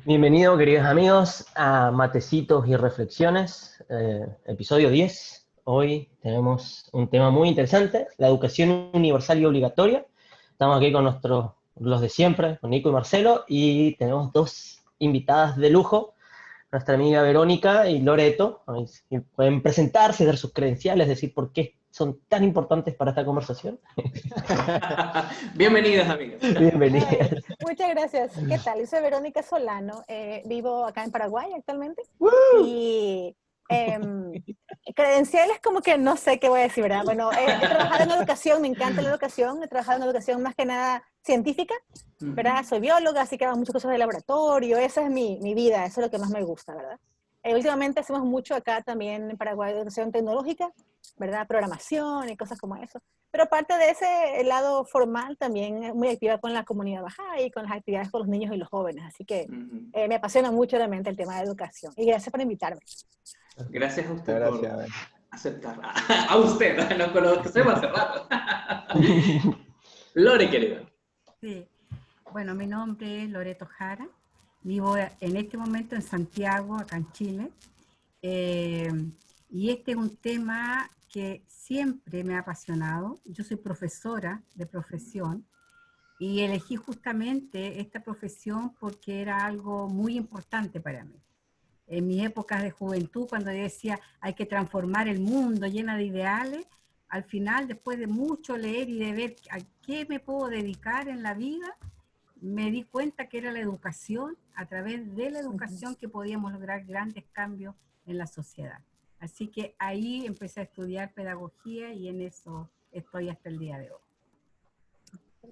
Bienvenido, queridos amigos, a Matecitos y Reflexiones, episodio 10. Hoy tenemos un tema muy interesante, la educación universal y obligatoria. Estamos aquí con los de siempre, con Nico y Marcelo, y tenemos dos invitadas de lujo, nuestra amiga Verónica y Loreto. Si pueden presentarse, dar sus credenciales, decir por qué son tan importantes para esta conversación. Bienvenidas, amigas. Bienvenidas. Muchas gracias. ¿Qué tal? Yo soy Verónica Solano, vivo acá en Paraguay actualmente ¡Woo! y credenciales como que no sé qué voy a decir, ¿verdad? Bueno, he trabajado en educación, me encanta la educación, he trabajado en educación más que nada científica, ¿verdad? Soy bióloga, así que hago muchas cosas de laboratorio, esa es mi vida, eso es lo que más me gusta, ¿verdad? Últimamente hacemos mucho acá también en Paraguay de educación tecnológica, ¿verdad? Programación y cosas como eso. Pero aparte de ese lado formal, también es muy activa con la comunidad baja y con las actividades con los niños y los jóvenes. Así que me apasiona mucho realmente el tema de educación. Y gracias por invitarme. Gracias a usted Gracias. por aceptar. A usted, nos conocemos hace rato. Lore, querida. Sí. Bueno, mi nombre es Loreto Jara. Vivo en este momento en Santiago, acá en Chile. Y este es un tema que siempre me ha apasionado. Yo soy profesora de profesión y elegí justamente esta profesión porque era algo muy importante para mí. En mis épocas de juventud, cuando yo decía hay que transformar el mundo llena de ideales, al final, después de mucho leer y de ver a qué me puedo dedicar en la vida, me di cuenta que era la educación, a través de la educación que podíamos lograr grandes cambios en la sociedad. Así que ahí empecé a estudiar pedagogía y en eso estoy hasta el día de hoy.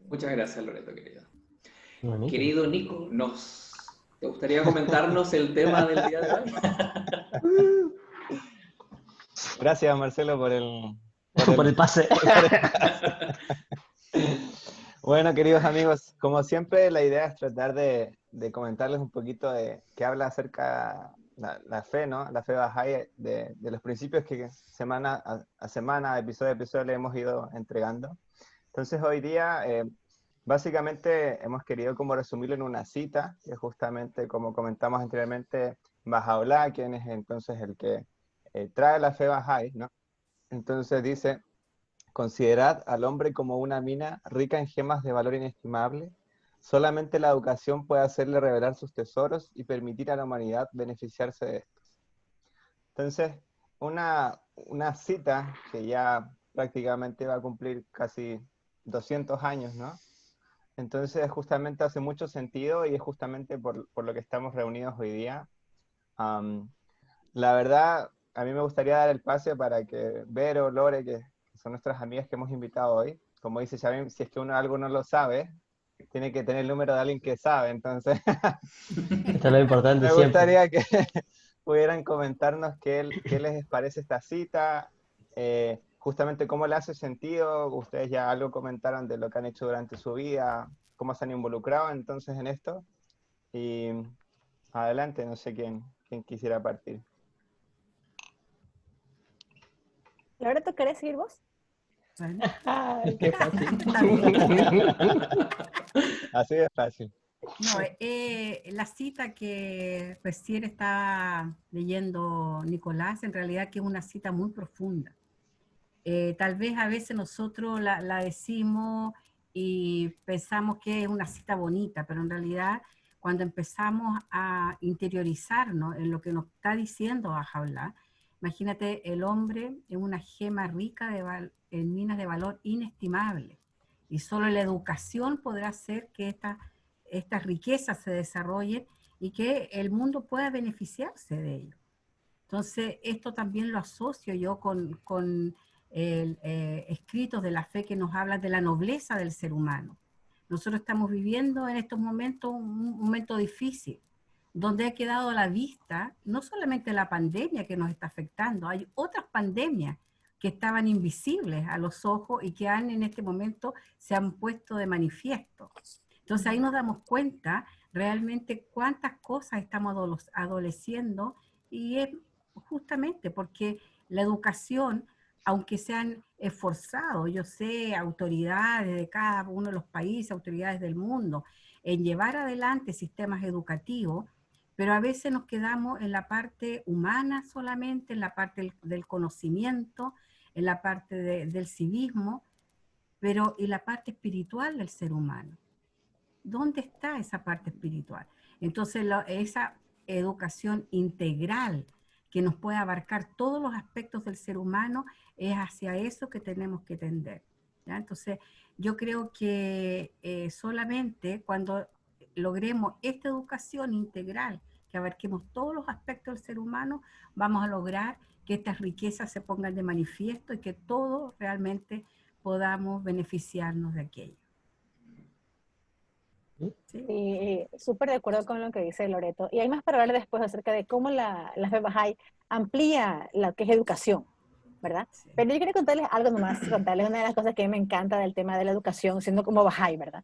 Muchas gracias, Loreto, querida. Bonito. Querido Nico, ¿te gustaría comentarnos el tema del día de hoy? Gracias, Marcelo, por el pase. Bueno, queridos amigos, como siempre, la idea es tratar de comentarles un poquito de qué habla acerca la fe, ¿no? La fe Bahá'í, de los principios que semana a semana, episodio a episodio, le hemos ido entregando. Entonces, hoy día, básicamente, hemos querido como resumirlo en una cita, que justamente, como comentamos anteriormente, Bahá'u'lláh, quien es entonces el que trae la fe Bahá'í, ¿no? Entonces dice: considerad al hombre como una mina rica en gemas de valor inestimable. Solamente la educación puede hacerle revelar sus tesoros y permitir a la humanidad beneficiarse de estos. Entonces, una cita que ya prácticamente va a cumplir casi 200 años, ¿no? Entonces, justamente hace mucho sentido y es justamente por lo que estamos reunidos hoy día. La verdad, a mí me gustaría dar el pase para que Vero, Lore, que son nuestras amigas que hemos invitado hoy, como dice Xavi, si es que uno algo no lo sabe, tiene que tener el número de alguien que sabe. Entonces, Esto es lo importante me siempre. gustaría que pudieran comentarnos qué les parece esta cita, justamente cómo le hace sentido. Ustedes ya algo comentaron de lo que han hecho durante su vida, cómo se han involucrado entonces en esto. Y adelante, no sé quién quisiera partir. Laura, ¿tú querés seguir vos? Bueno, Ay, qué fácil. está bien. Así de fácil. No, la cita que recién estaba leyendo Nicolás, en realidad que es una cita muy profunda. Tal vez a veces nosotros la decimos y pensamos que es una cita bonita, pero en realidad cuando empezamos a interiorizarnos en lo que nos está diciendo Bahá'u'lláh, imagínate, el hombre es una gema rica en minas de valor inestimable y solo la educación podrá hacer que estas riquezas se desarrollen y que el mundo pueda beneficiarse de ello. Entonces, esto también lo asocio yo con escritos de la fe que nos hablan de la nobleza del ser humano. Nosotros estamos viviendo en estos momentos un momento difícil, donde ha quedado a la vista no solamente la pandemia que nos está afectando, hay otras pandemias que estaban invisibles a los ojos y que en este momento se han puesto de manifiesto. Entonces ahí nos damos cuenta realmente cuántas cosas estamos adoleciendo, y es justamente porque la educación, aunque se han esforzado, yo sé, autoridades de cada uno de los países, autoridades del mundo, en llevar adelante sistemas educativos, pero a veces nos quedamos en la parte humana solamente, en la parte del conocimiento, en la parte del civismo, pero ¿y la parte espiritual del ser humano? ¿Dónde está esa parte espiritual? Entonces, esa educación integral que nos puede abarcar todos los aspectos del ser humano, es hacia eso que tenemos que tender, ¿ya? Entonces, yo creo que solamente cuando logremos esta educación integral, que abarquemos todos los aspectos del ser humano, vamos a lograr que estas riquezas se pongan de manifiesto y que todos realmente podamos beneficiarnos de aquello. ¿Sí? Sí, súper de acuerdo con lo que dice Loreto. Y hay más para hablar después acerca de cómo la fe Bahá'í amplía lo que es educación, ¿verdad? Sí. Pero yo quería contarles algo nomás, contarles una de las cosas que a mí me encanta del tema de la educación, siendo como Bahá'í, ¿verdad?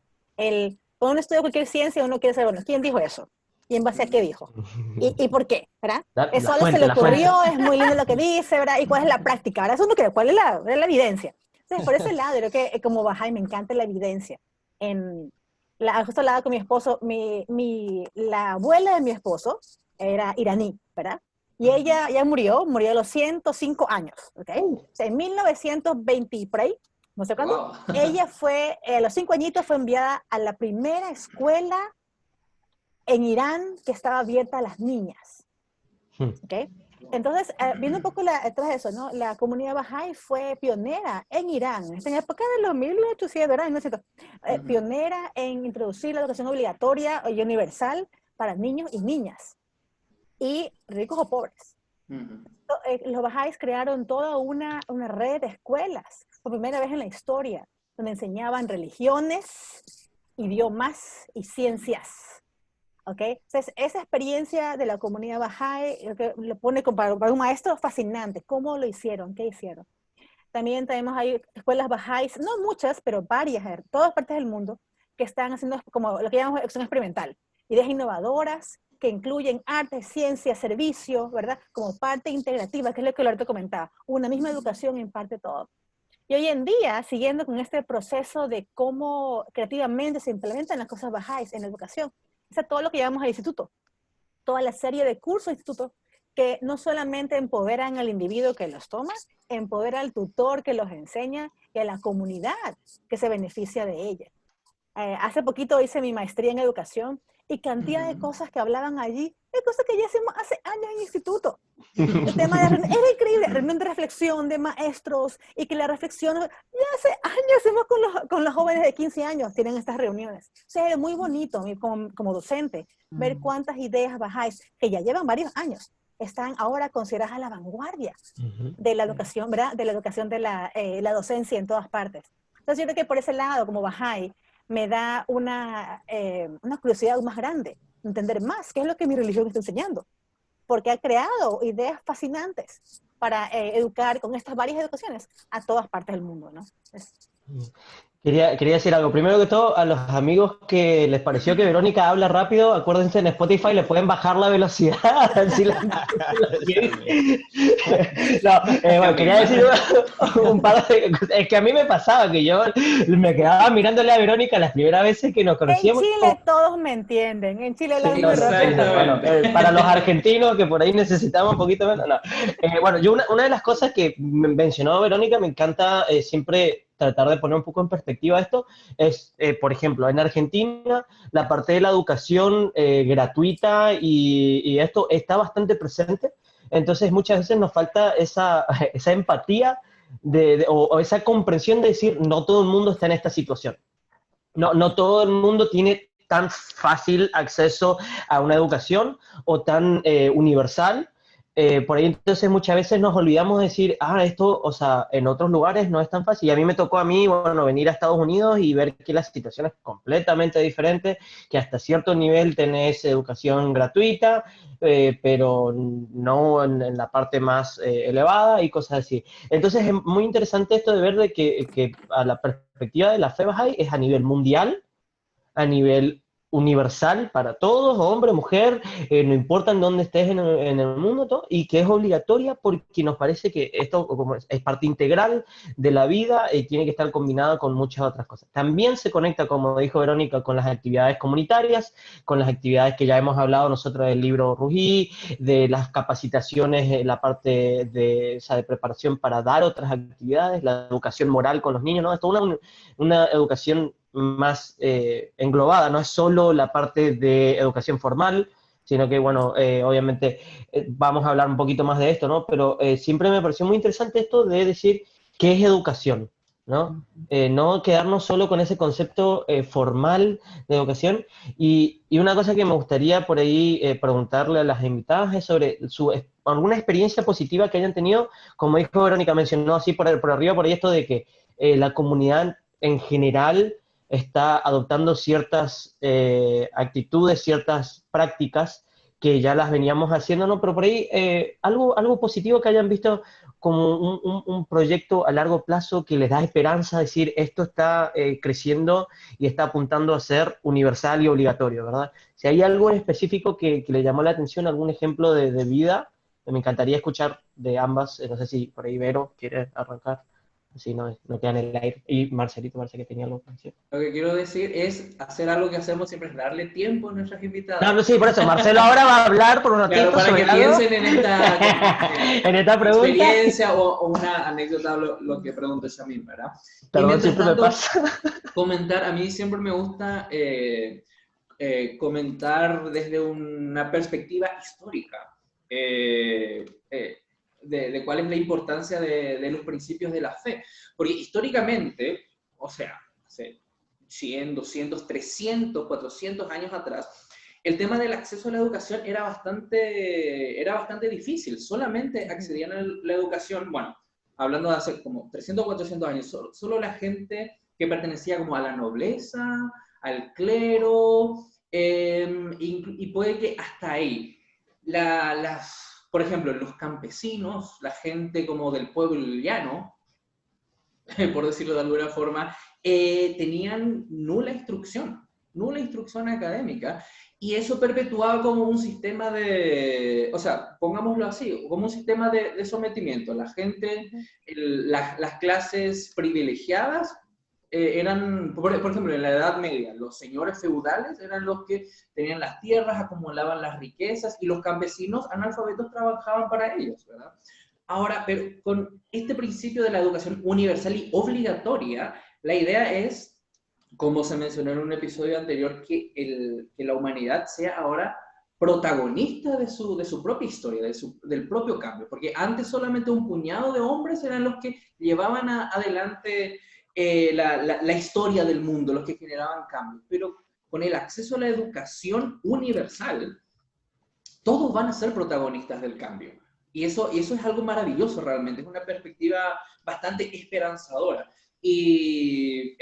Cuando uno estudia cualquier ciencia, uno quiere saber, bueno, ¿quién dijo eso? ¿Y en base a qué dijo? ¿Y por qué? ¿Verdad? La Solo fuente, se le la fuente. ocurrió, es muy lindo lo que dice, ¿verdad? ¿Y cuál es la práctica? Ahora eso uno quiere, ¿cuál es la evidencia? Entonces, por ese lado, yo creo que como Bahá'í me encanta la evidencia. Justo hablaba con mi esposo, la abuela de mi esposo era iraní, ¿verdad? Y ella ya murió a los 105 años, ¿ok? O sea, en 1920 y por ahí, no sé cuándo, Wow. ella fue, a los 5 añitos fue enviada a la primera escuela en Irán que estaba abierta a las niñas, ¿ok? Entonces, viendo un poco detrás de eso, ¿no? La comunidad Bahá'í fue pionera en Irán, en la época de los 1800, ¿verdad? ¿No es cierto? Pionera en introducir la educación obligatoria y universal para niños y niñas, y ricos o pobres. Los Bahá'ís crearon toda una red de escuelas, por primera vez en la historia, donde enseñaban religiones, idiomas y ciencias. ¿Okay? Entonces, esa experiencia de la comunidad Bahá'í lo pone para un maestro fascinante. ¿Cómo lo hicieron? ¿Qué hicieron? También tenemos ahí escuelas Bahá'ís, no muchas, pero varias, en todas partes del mundo, que están haciendo como lo que llamamos acción experimental. Ideas innovadoras que incluyen arte, ciencia, servicio, ¿verdad? Como parte integrativa, que es lo que Loreto comentaba. Una misma educación imparte todo. Y hoy en día, siguiendo con este proceso de cómo creativamente se implementan las cosas Bahá'ís en la educación, es todo lo que llamamos al instituto, toda la serie de cursos institutos que no solamente empoderan al individuo que los toma, empodera al tutor que los enseña y a la comunidad que se beneficia de ella. Hace poquito hice mi maestría en educación y cantidad de cosas que hablaban allí, de cosas que ya hacemos hace años en instituto. El tema de era increíble, reunión de reflexión de maestros y que la reflexión, ya hace años hacemos con los jóvenes de 15 años, tienen estas reuniones. O sea, es muy bonito como docente ver cuántas ideas Bahá'ís, que ya llevan varios años, están ahora consideradas a la vanguardia de la educación, ¿verdad? De la educación de la docencia en todas partes. Entonces yo creo que por ese lado, como Bahá'í, me da una curiosidad más grande, entender más qué es lo que mi religión está enseñando, porque ha creado ideas fascinantes para educar con estas varias educaciones a todas partes del mundo, ¿no? Quería decir algo. Primero que todo, a los amigos que les pareció que Verónica habla rápido, acuérdense, en Spotify le pueden bajar la velocidad. Bueno, quería decir un par de cosas. Es que a mí me pasaba que yo me quedaba mirándole a Verónica las primeras veces que nos conocíamos. En Chile todos me entienden. En Chile hablan muy rápido. Bueno, para los argentinos que por ahí necesitamos un poquito menos, no. Bueno, yo una de las cosas que mencionó Verónica, me encanta siempre tratar de poner un poco en perspectiva esto, es, por ejemplo, en Argentina la parte de la educación gratuita y esto está bastante presente, entonces muchas veces nos falta esa empatía o esa comprensión de decir, no todo el mundo está en esta situación, no todo el mundo tiene tan fácil acceso a una educación o tan universal. Por ahí entonces muchas veces nos olvidamos de decir, esto, o sea, en otros lugares no es tan fácil. Y a mí me tocó bueno, venir a Estados Unidos y ver que la situación es completamente diferente, que hasta cierto nivel tenés educación gratuita, pero no en la parte más elevada y cosas así. Entonces es muy interesante esto de ver de que a la perspectiva de la fe Bahá'í es a nivel mundial, a nivel universal para todos, hombre, mujer, no importa en dónde estés en el mundo, todo, y que es obligatoria porque nos parece que esto como es parte integral de la vida y tiene que estar combinada con muchas otras cosas. También se conecta, como dijo Verónica, con las actividades comunitarias, con las actividades que ya hemos hablado nosotros del libro Rugí, de las capacitaciones, la parte de, o sea, de preparación para dar otras actividades, la educación moral con los niños, ¿no? Es toda una educación más englobada, no es solo la parte de educación formal, sino que, bueno, obviamente vamos a hablar un poquito más de esto, ¿no? Pero siempre me pareció muy interesante esto de decir qué es educación, ¿no? No quedarnos solo con ese concepto formal de educación. Y una cosa que me gustaría por ahí preguntarle a las invitadas es sobre alguna experiencia positiva que hayan tenido, como dijo Verónica, mencionó así por arriba, por ahí esto de que la comunidad en general está adoptando ciertas actitudes, ciertas prácticas que ya las veníamos haciendo, ¿no? Pero por ahí algo positivo que hayan visto como un proyecto a largo plazo que les da esperanza, decir, esto está creciendo y está apuntando a ser universal y obligatorio, ¿verdad? Si hay algo en específico que le llamó la atención, algún ejemplo de vida, me encantaría escuchar de ambas, no sé si por ahí Vero quiere arrancar. Así no queda en el aire. Y Marcelito parece que tenía algo que decir. Lo que quiero decir es hacer algo que hacemos siempre, es darle tiempo a nuestras invitadas. No, sí, por eso. Marcelo ahora va a hablar por un ratito. Claro, para que piensen en esta, en esta pregunta. Experiencia o una anécdota, lo que preguntó Shamim, ¿verdad? Perdón, siempre me pasa. Comentar, a mí siempre me gusta comentar desde una perspectiva histórica. De cuál es la importancia de los principios de la fe. Porque históricamente, o sea, hace 100, 200, 300, 400 años atrás, el tema del acceso a la educación era bastante difícil. Solamente accedían a la educación, bueno, hablando de hace como 300 o 400 años, solo la gente que pertenecía como a la nobleza, al clero, y puede que hasta ahí por ejemplo, los campesinos, la gente como del pueblo llano, por decirlo de alguna forma, tenían nula instrucción académica, y eso perpetuaba como un sistema o sea, pongámoslo así, como un sistema de sometimiento. La gente, las clases privilegiadas, eran, por ejemplo, en la Edad Media, los señores feudales eran los que tenían las tierras, acumulaban las riquezas, y los campesinos analfabetos trabajaban para ellos, ¿verdad? Ahora, pero con este principio de la educación universal y obligatoria, la idea es, como se mencionó en un episodio anterior, que la humanidad sea ahora protagonista de su propia historia, del propio cambio, porque antes solamente un puñado de hombres eran los que llevaban adelante la historia del mundo, los que generaban cambios. Pero con el acceso a la educación universal, todos van a ser protagonistas del cambio. Y eso es algo maravilloso realmente, es una perspectiva bastante esperanzadora. Y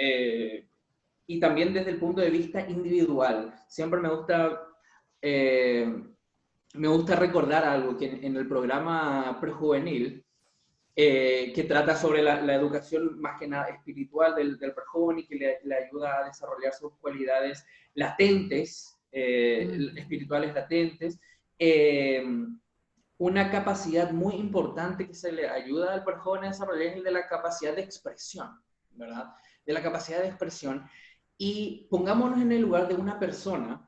también desde el punto de vista individual, siempre me gusta recordar algo que en el programa prejuvenil, que trata sobre la educación más que nada espiritual del prejoven, y que le ayuda a desarrollar sus cualidades latentes, espirituales latentes, una capacidad muy importante que se le ayuda al prejoven a desarrollar es el de la capacidad de expresión, ¿verdad? De la capacidad de expresión. Y pongámonos en el lugar de una persona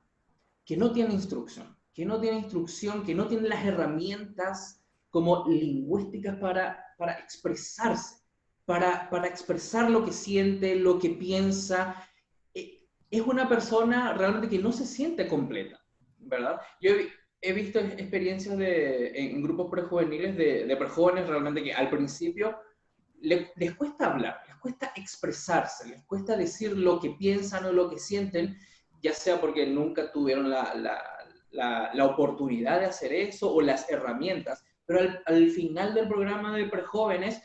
que no tiene instrucción, que no tiene las herramientas como lingüísticas para expresarse, para expresar lo que siente, lo que piensa. Es una persona realmente que no se siente completa, ¿verdad? Yo he visto experiencias en grupos prejuveniles de prejóvenes realmente que al principio les cuesta hablar, les cuesta expresarse, les cuesta decir lo que piensan o lo que sienten, ya sea porque nunca tuvieron la oportunidad de hacer eso o las herramientas. Pero al final del programa de prejóvenes,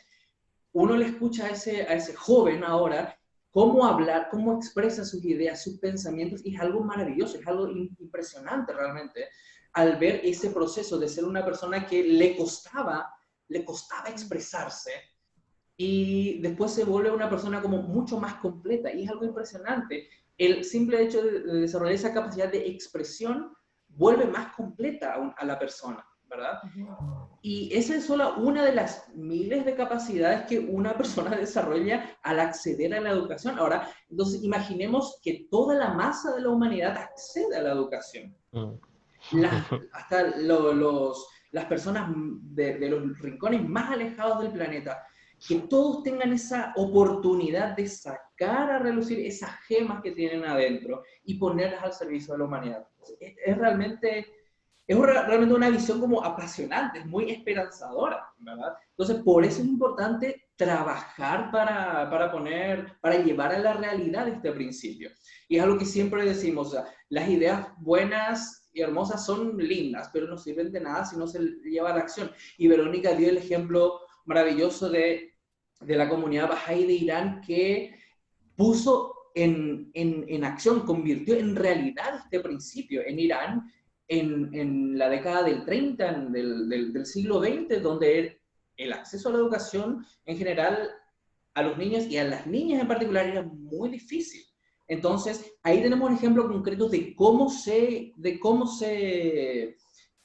uno le escucha a ese joven ahora cómo hablar, cómo expresa sus ideas, sus pensamientos, y es algo maravilloso, es algo impresionante realmente, al ver ese proceso de ser una persona que le costaba expresarse, y después se vuelve una persona como mucho más completa, y es algo impresionante. el simple hecho de desarrollar esa capacidad de expresión vuelve más completa a la persona, ¿verdad? Y esa es solo una de las miles de capacidades que una persona desarrolla al acceder a la educación. Ahora, entonces imaginemos que toda la masa de la humanidad accede a la educación. Hasta las personas de los rincones más alejados del planeta, que todos tengan esa oportunidad de sacar a relucir esas gemas que tienen adentro y ponerlas al servicio de la humanidad. Es realmente una visión como apasionante, es muy esperanzadora, ¿verdad? Entonces, por eso es importante trabajar para llevar a la realidad este principio. Y es algo que siempre decimos, o sea, las ideas buenas y hermosas son lindas, pero no sirven de nada si no se lleva a la acción. Y Verónica dio el ejemplo maravilloso de la comunidad Bahá'í de Irán, que puso en acción, convirtió en realidad este principio en Irán en la década del 30, del siglo XX, donde el acceso a la educación en general a los niños y a las niñas en particular era muy difícil. Entonces, ahí tenemos un ejemplo concreto de cómo se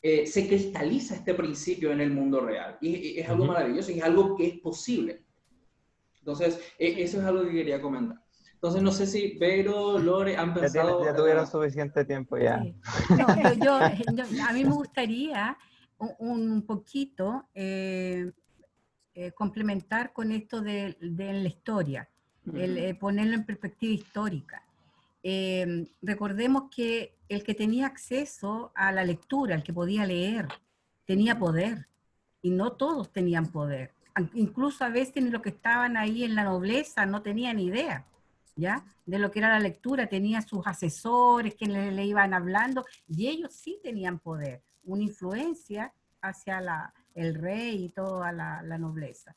cristaliza este principio en el mundo real. Y es algo maravilloso y es algo que es posible. Entonces, eso es algo que quería comentar. Entonces, no sé si Vero, Lore han pensado... Ya tuvieron suficiente tiempo ya. Sí. No, a mí me gustaría un poquito complementar con esto de la historia, ponerlo en perspectiva histórica. Recordemos que el que tenía acceso a la lectura, el que podía leer, tenía poder, y no todos tenían poder. Incluso a veces ni los que estaban ahí en la nobleza no tenían idea, ¿ya? De lo que era la lectura, tenía sus asesores que le iban hablando, y ellos sí tenían poder, una influencia hacia el rey y toda la nobleza.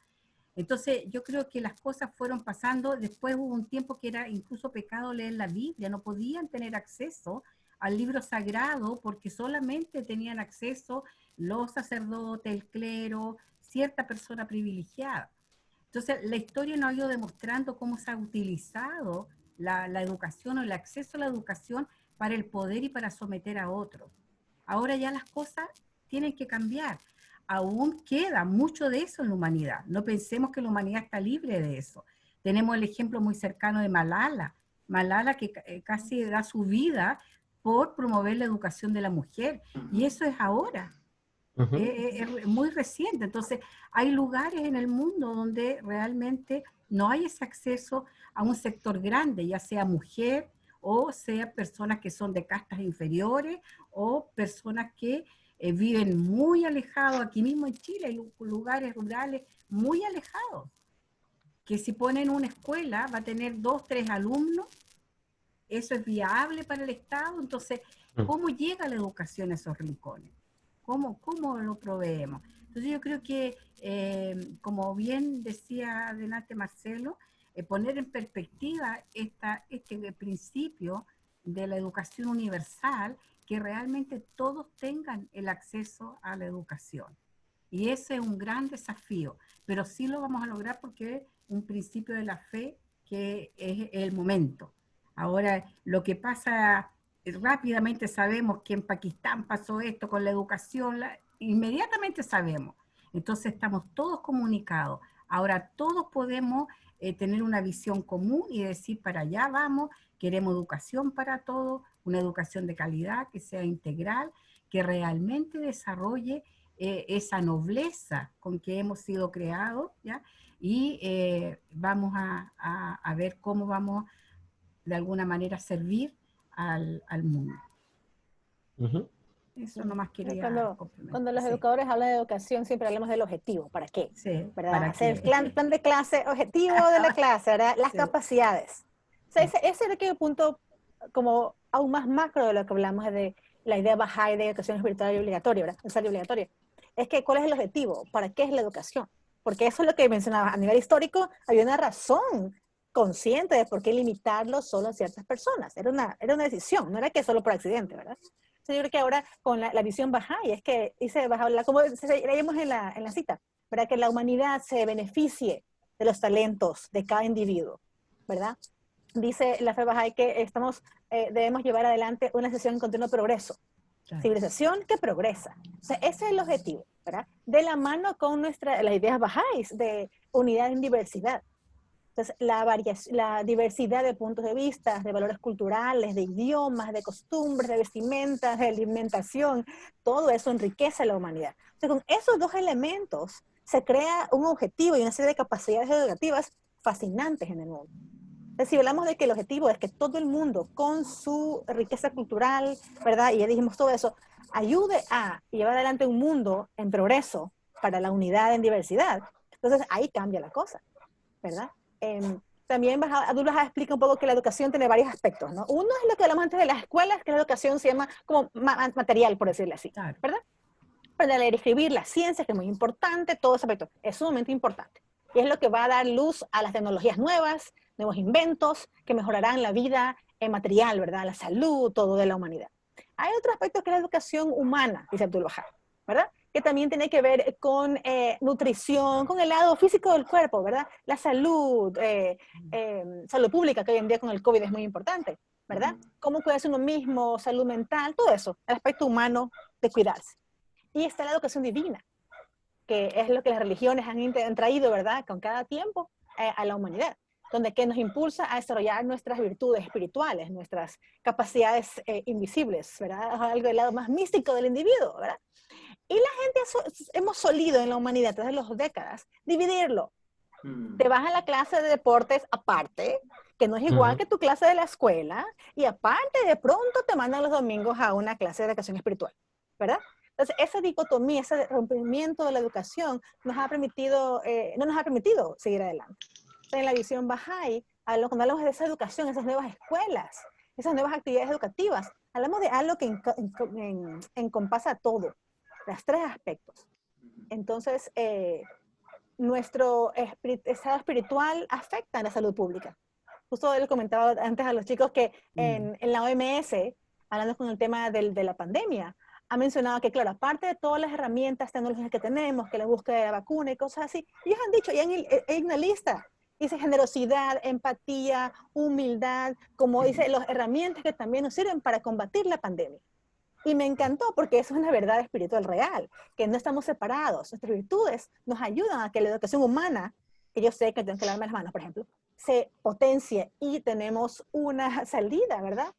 Entonces yo creo que las cosas fueron pasando. Después hubo un tiempo que era incluso pecado leer la Biblia, no podían tener acceso al libro sagrado porque solamente tenían acceso los sacerdotes, el clero, cierta persona privilegiada. Entonces la historia nos ha ido demostrando cómo se ha utilizado la educación o el acceso a la educación para el poder y para someter a otros. Ahora ya las cosas tienen que cambiar. Aún queda mucho de eso en la humanidad. No pensemos que la humanidad está libre de eso. Tenemos el ejemplo muy cercano de Malala. Malala que casi da su vida por promover la educación de la mujer. Y eso es ahora. Es muy reciente. Entonces, hay lugares en el mundo donde realmente no hay ese acceso a un sector grande, ya sea mujer o sea personas que son de castas inferiores o personas que viven muy alejados. Aquí mismo en Chile hay lugares rurales muy alejados, que si ponen una escuela va a tener 2, 3 alumnos. Eso es viable para el Estado. Entonces, ¿cómo llega la educación a esos rincones? ¿Cómo lo proveemos? Entonces yo creo que, como bien decía adelante Marcelo, poner en perspectiva este principio de la educación universal, que realmente todos tengan el acceso a la educación. Y ese es un gran desafío, pero sí lo vamos a lograr porque es un principio de la fe que es el momento. Ahora, lo que pasa, rápidamente sabemos que en Pakistán pasó esto con la educación, inmediatamente sabemos. Entonces estamos todos comunicados. Ahora todos podemos tener una visión común y decir, para allá vamos, queremos educación para todos, una educación de calidad, que sea integral, que realmente desarrolle esa nobleza con que hemos sido creados, ¿ya? Y vamos a ver cómo vamos de alguna manera servir al mundo. Eso nomás quería complementar. Cuando los educadores hablan de educación, siempre hablamos del objetivo. ¿Para qué? Sí, ¿verdad? ¿para hacer qué? el plan de clase, objetivo de la clase, ¿verdad? Las capacidades. O sea, ese era el punto como aún más macro de lo que hablamos de la idea Bahá'í de educación espiritual y obligatoria, ¿verdad? Necesaria y obligatoria. Es que, ¿cuál es el objetivo? ¿Para qué es la educación? Porque eso es lo que mencionaba. A nivel histórico, había una razón consciente de por qué limitarlo solo a ciertas personas. Era una decisión, no era que solo por accidente, ¿verdad? Yo creo que ahora con la visión Bahá'í es que dice Bahá'í, como leímos en la cita, ¿verdad? Que la humanidad se beneficie de los talentos de cada individuo, ¿verdad? dice la fe Bahá'í que debemos llevar adelante una sesión en continuo progreso. Claro. Civilización que progresa. O sea, ese es el objetivo, ¿verdad? De la mano con las ideas Bahá'ís de unidad en diversidad. Entonces, la diversidad de puntos de vista, de valores culturales, de idiomas, de costumbres, de vestimentas, de alimentación, todo eso enriquece a la humanidad. Entonces, con esos dos elementos se crea un objetivo y una serie de capacidades educativas fascinantes en el mundo. Entonces, si hablamos de que el objetivo es que todo el mundo, con su riqueza cultural, ¿verdad? Y ya dijimos todo eso, ayude a llevar adelante un mundo en progreso para la unidad en diversidad. Entonces, ahí cambia la cosa, ¿verdad? También Abdul Baha explica un poco que la educación tiene varios aspectos, ¿no? Uno es lo que hablamos antes de las escuelas, que la educación se llama como material, por decirlo así, ¿verdad? Para leer y escribir, las ciencias, que es muy importante, todo ese aspecto es sumamente importante. Y es lo que va a dar luz a las tecnologías nuevas, nuevos inventos, que mejorarán la vida material, ¿verdad? La salud, todo de la humanidad. Hay otro aspecto que es la educación humana, dice Abdul Baha, ¿verdad? Que también tiene que ver con nutrición, con el lado físico del cuerpo, ¿verdad? La salud, salud pública, que hoy en día con el COVID es muy importante, ¿verdad? Cómo cuidarse uno mismo, salud mental, todo eso, el aspecto humano de cuidarse. Y está la educación divina, que es lo que las religiones han traído, ¿verdad? Con cada tiempo a la humanidad, donde que nos impulsa a desarrollar nuestras virtudes espirituales, nuestras capacidades invisibles, ¿verdad? Algo del lado más místico del individuo, ¿verdad? Y la gente hemos solido en la humanidad, tras las décadas, dividirlo. Te vas a la clase de deportes aparte, que no es igual que tu clase de la escuela, y aparte de pronto te mandan los domingos a una clase de educación espiritual, ¿verdad? Entonces, esa dicotomía, ese rompimiento de la educación no nos ha permitido seguir adelante. Entonces, en la visión Bahá'í, cuando hablamos de esa educación, esas nuevas escuelas, esas nuevas actividades educativas, hablamos de algo que encompasa todo, los tres aspectos. Entonces, nuestro estado espiritual afecta a la salud pública. Justo él comentaba antes a los chicos que en la OMS, hablando con el tema de la pandemia, ha mencionado que, claro, aparte de todas las herramientas tecnológicas que tenemos, que la búsqueda de la vacuna y cosas así, ellos han dicho, y hay una lista, dice generosidad, empatía, humildad, como dice, las herramientas que también nos sirven para combatir la pandemia. Y me encantó porque eso es una verdad espiritual real, que no estamos separados. Nuestras virtudes nos ayudan a que la educación humana, que yo sé que tengo que lavarme las manos, por ejemplo, se potencie y tenemos una salida, ¿verdad?,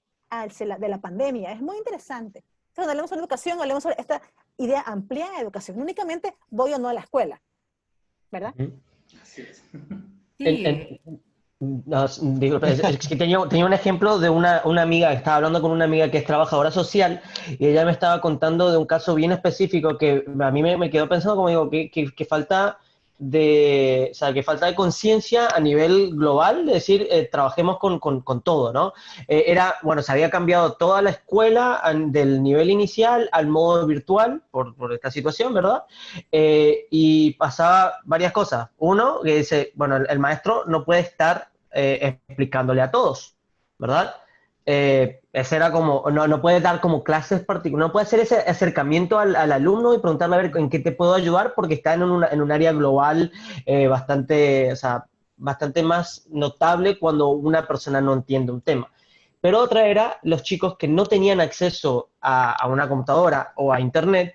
de la pandemia. Es muy interesante. Entonces, cuando hablamos sobre educación, hablamos sobre esta idea amplia de educación. No únicamente voy o no a la escuela, ¿verdad? Así es. Sí, No, digo, es que tenía un ejemplo de una amiga, estaba hablando con una amiga que es trabajadora social y ella me estaba contando de un caso bien específico que a mí me quedó pensando como digo, que falta o sea, que falta de conciencia a nivel global, es decir, trabajemos con todo, ¿no? Bueno, se había cambiado toda la escuela del nivel inicial al modo virtual por esta situación, ¿verdad? Y pasaba varias cosas. Uno, que dice, bueno, el maestro no puede estar explicándole a todos, ¿verdad? Ese era como, no puede dar como clases particulares, no puede hacer ese acercamiento al alumno y preguntarle a ver en qué te puedo ayudar porque está en un área global bastante, o sea, bastante más notable cuando una persona no entiende un tema. Pero otra era los chicos que no tenían acceso a una computadora o a internet,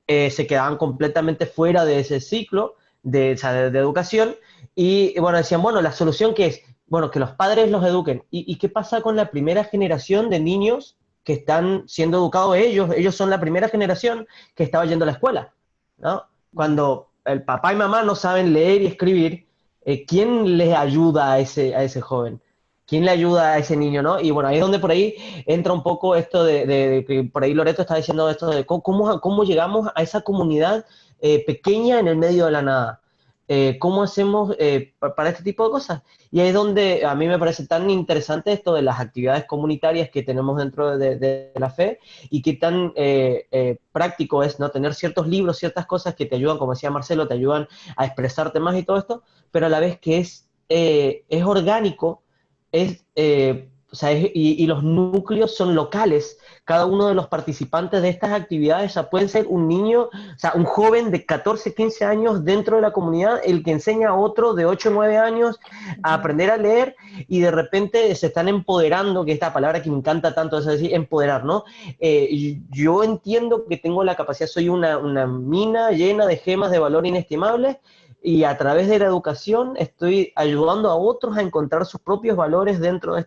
se quedaban completamente fuera de ese ciclo de educación y bueno, decían, bueno, la solución que es, bueno, que los padres los eduquen. ¿Y qué pasa con la primera generación de niños que están siendo educados ellos? Ellos son la primera generación que estaba yendo a la escuela, ¿no? Cuando el papá y mamá no saben leer y escribir, ¿quién les ayuda a ese joven? ¿Quién le ayuda a ese niño, no? Y bueno, ahí es donde por ahí entra un poco esto de que por ahí Loreto está diciendo esto de cómo llegamos a esa comunidad pequeña en el medio de la nada. ¿Cómo hacemos para este tipo de cosas? Y ahí es donde a mí me parece tan interesante esto de las actividades comunitarias que tenemos dentro de la fe y qué tan práctico es, ¿no? Tener ciertos libros, ciertas cosas que te ayudan, como decía Marcelo, te ayudan a expresarte más y todo esto, pero a la vez que es orgánico, es o sea, y los núcleos son locales. Cada uno de los participantes de estas actividades, o sea, pueden ser un niño, o sea, un joven de 14, 15 años dentro de la comunidad, el que enseña a otro de 8, 9 años a aprender a leer, y de repente se están empoderando, que esta palabra que me encanta tanto, es decir, empoderar, ¿no? Yo entiendo que tengo la capacidad, soy una mina llena de gemas de valor inestimables, y a través de la educación estoy ayudando a otros a encontrar sus propios valores dentro de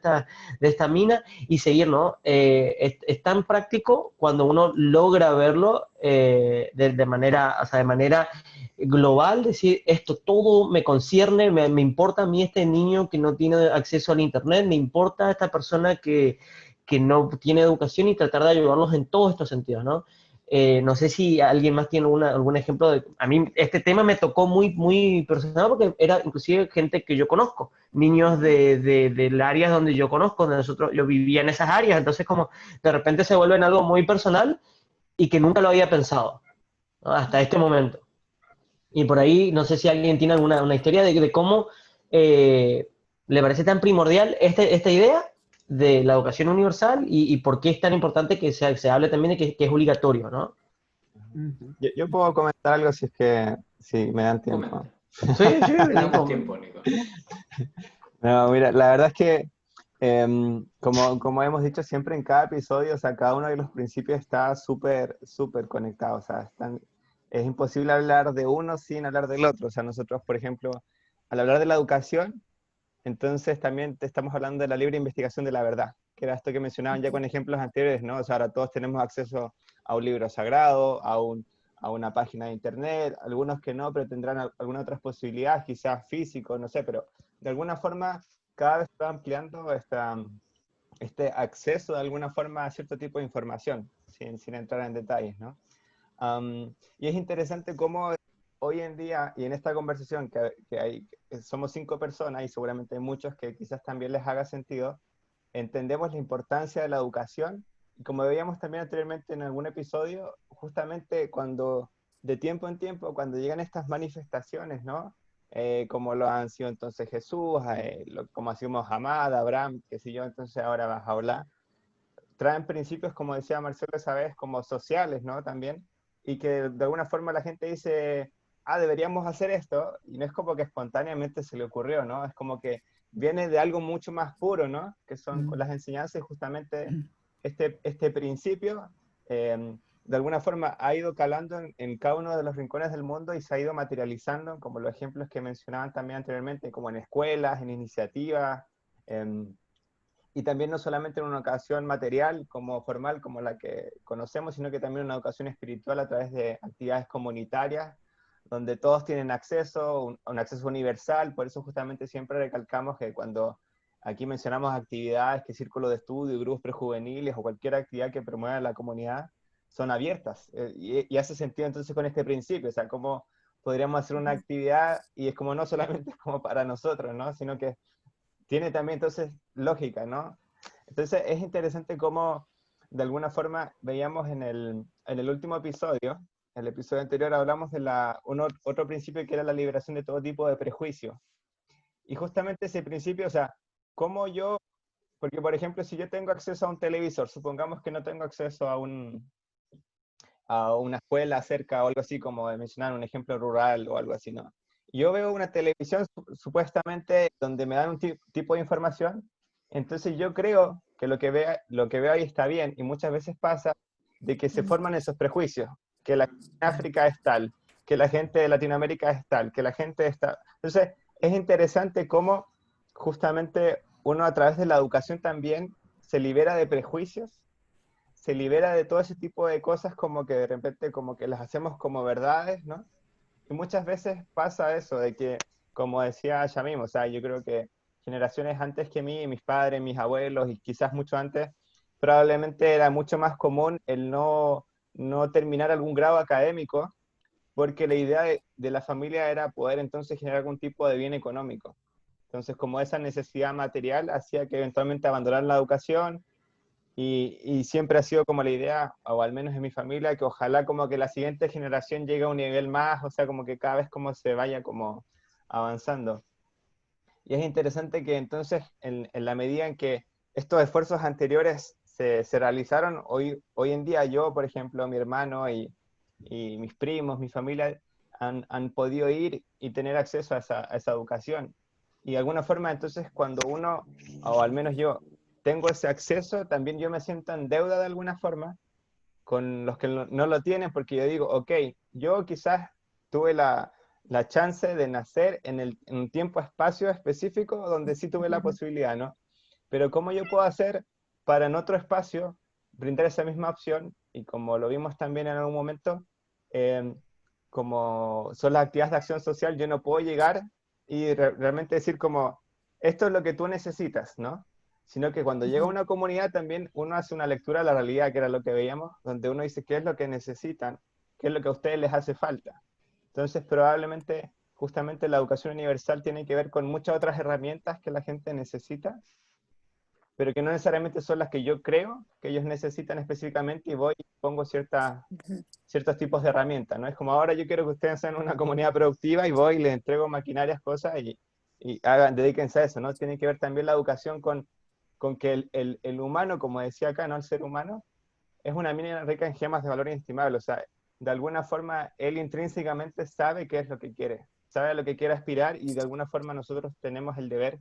esta mina y seguir, ¿no? Es tan práctico cuando uno logra verlo de manera, o sea, de manera global, decir, esto todo me concierne, me importa a mí este niño que no tiene acceso al internet, me importa esta persona que no tiene educación, y tratar de ayudarlos en todos estos sentidos, ¿no? No sé si alguien más tiene algún ejemplo de... A mí este tema me tocó muy, muy personal, porque era inclusive gente que yo conozco, niños del área donde yo conozco, donde yo vivía en esas áreas, entonces como de repente se vuelve en algo muy personal y que nunca lo había pensado, ¿no? Hasta este momento. Y por ahí, no sé si alguien tiene alguna una historia de cómo le parece tan primordial esta idea de la educación universal, y por qué es tan importante que se hable también de que es obligatorio, ¿no? Ujú. Yo puedo comentar algo si es que, si me dan tiempo. Comenta. Sí, sí, Te damos tiempo, Nico. No, mira, la verdad es que, como hemos dicho siempre en cada episodio, o sea, cada uno de los principios está súper, súper conectado, o sea, es imposible hablar de uno sin hablar del otro. O sea, nosotros, por ejemplo, al hablar de la educación, entonces también te estamos hablando de la libre investigación de la verdad, que era esto que mencionaban ya con ejemplos anteriores, ¿no? O sea, ahora todos tenemos acceso a un libro sagrado, a una página de internet, algunos que no, pero tendrán alguna otras posibilidades, quizás físico, no sé, pero de alguna forma cada vez está ampliando este acceso de alguna forma a cierto tipo de información, sin entrar en detalles, ¿no? Y es interesante cómo hoy en día, y en esta conversación somos 5 personas y seguramente hay muchos que quizás también les haga sentido, entendemos la importancia de la educación, y como veíamos también anteriormente en algún episodio, justamente cuando de tiempo en tiempo, cuando llegan estas manifestaciones, ¿no? Como lo han sido entonces Jesús, como ha sido Muhammad, Abraham, qué sé yo, entonces ahora vas a hablar, traen principios, como decía Marcelo esa vez, como sociales, ¿no? También, y que de alguna forma la gente dice, ah, deberíamos hacer esto, y no es como que espontáneamente se le ocurrió, ¿no? Es como que viene de algo mucho más puro, ¿no? Que son con las enseñanzas, y justamente este principio, de alguna forma ha ido calando en cada uno de los rincones del mundo y se ha ido materializando, como los ejemplos que mencionaban también anteriormente, como en escuelas, en iniciativas, y también no solamente en una educación material como formal, como la que conocemos, sino que también una educación espiritual a través de actividades comunitarias, donde todos tienen acceso, un acceso universal. Por eso justamente siempre recalcamos que cuando aquí mencionamos actividades, que círculo de estudio, grupos prejuveniles o cualquier actividad que promueva la comunidad, son abiertas. Y hace sentido entonces con este principio, o sea, cómo podríamos hacer una actividad y es como no solamente es como para nosotros, ¿no? Sino que tiene también entonces lógica, ¿no? Entonces es interesante cómo de alguna forma veíamos en el último episodio, el episodio anterior hablamos de otro principio que era la liberación de todo tipo de prejuicios. Y justamente ese principio, o sea, cómo yo, porque por ejemplo, si yo tengo acceso a un televisor, supongamos que no tengo acceso a una escuela cerca o algo así, como de mencionar un ejemplo rural o algo así, ¿no? Yo veo una televisión supuestamente donde me dan un tipo de información, entonces yo creo que lo que veo ahí está bien, y muchas veces pasa de que se forman esos prejuicios, que la gente en África es tal, que la gente de Latinoamérica es tal, que la gente está... Entonces es interesante cómo justamente uno a través de la educación también se libera de prejuicios, se libera de todo ese tipo de cosas como que de repente como que las hacemos como verdades, ¿no? Y muchas veces pasa eso, de que, como decía Yamim, o sea, yo creo que generaciones antes que mí, mis padres, mis abuelos y quizás mucho antes, probablemente era mucho más común el no terminar algún grado académico, porque la idea de la familia era poder entonces generar algún tipo de bien económico. Entonces, como esa necesidad material hacía que eventualmente abandonaran la educación, y siempre ha sido como la idea, o al menos en mi familia, que ojalá como que la siguiente generación llegue a un nivel más, o sea, como que cada vez como se vaya como avanzando. Y es interesante que entonces, en la medida en que estos esfuerzos anteriores se realizaron, hoy en día yo, por ejemplo, mi hermano y mis primos, mi familia, han podido ir y tener acceso a esa educación. Y de alguna forma, entonces, cuando uno, o al menos yo, tengo ese acceso, también yo me siento en deuda de alguna forma con los que no lo tienen, porque yo digo, ok, yo quizás tuve la chance de nacer en un tiempo-espacio específico donde sí tuve la posibilidad, ¿no? Pero ¿cómo yo puedo hacer para en otro espacio brindar esa misma opción? Y como lo vimos también en algún momento, eh, como son las actividades de acción social, yo no puedo llegar y realmente decir como, esto es lo que tú necesitas, ¿no? Sino que cuando llega a una comunidad también uno hace una lectura de la realidad, que era lo que veíamos, donde uno dice qué es lo que necesitan, qué es lo que a ustedes les hace falta. Entonces probablemente justamente la educación universal tiene que ver con muchas otras herramientas que la gente necesita, pero que no necesariamente son las que yo creo que ellos necesitan específicamente, y voy y pongo ciertos tipos de herramientas, ¿no? Es como ahora yo quiero que ustedes sean una comunidad productiva y voy y les entrego maquinarias, cosas y dedíquense a eso, ¿no? Tiene que ver también la educación con que el humano, como decía acá, ¿no? El ser humano es una mina rica en gemas de valor inestimable, o sea, de alguna forma él intrínsecamente sabe qué es lo que quiere, sabe a lo que quiere aspirar, y de alguna forma nosotros tenemos el deber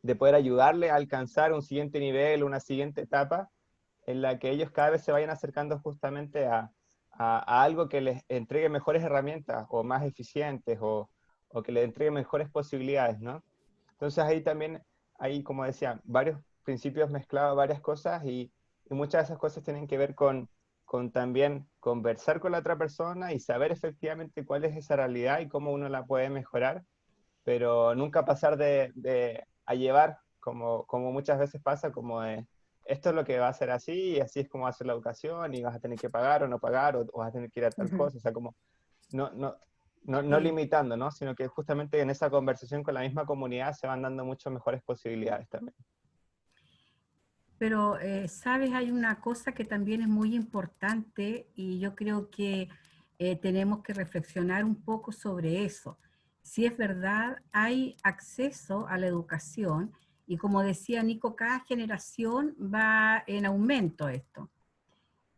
de poder ayudarle a alcanzar un siguiente nivel, una siguiente etapa, en la que ellos cada vez se vayan acercando justamente a algo que les entregue mejores herramientas o más eficientes, o que les entregue mejores posibilidades, ¿no? Entonces ahí también hay, como decía, varios principios mezclados, varias cosas, y muchas de esas cosas tienen que ver con también conversar con la otra persona y saber efectivamente cuál es esa realidad y cómo uno la puede mejorar, pero nunca pasar a llevar, como muchas veces pasa, como de, esto es lo que va a ser así, y así es como va a ser la educación, y vas a tener que pagar o no pagar, o vas a tener que ir a tal cosa, o sea, como no, no, no Sí. limitando, ¿no? Sino que justamente en esa conversación con la misma comunidad se van dando muchas mejores posibilidades también. Pero, sabes, hay una cosa que también es muy importante y yo creo que tenemos que reflexionar un poco sobre eso. Si es verdad, hay acceso a la educación y como decía Nico, cada generación va en aumento esto.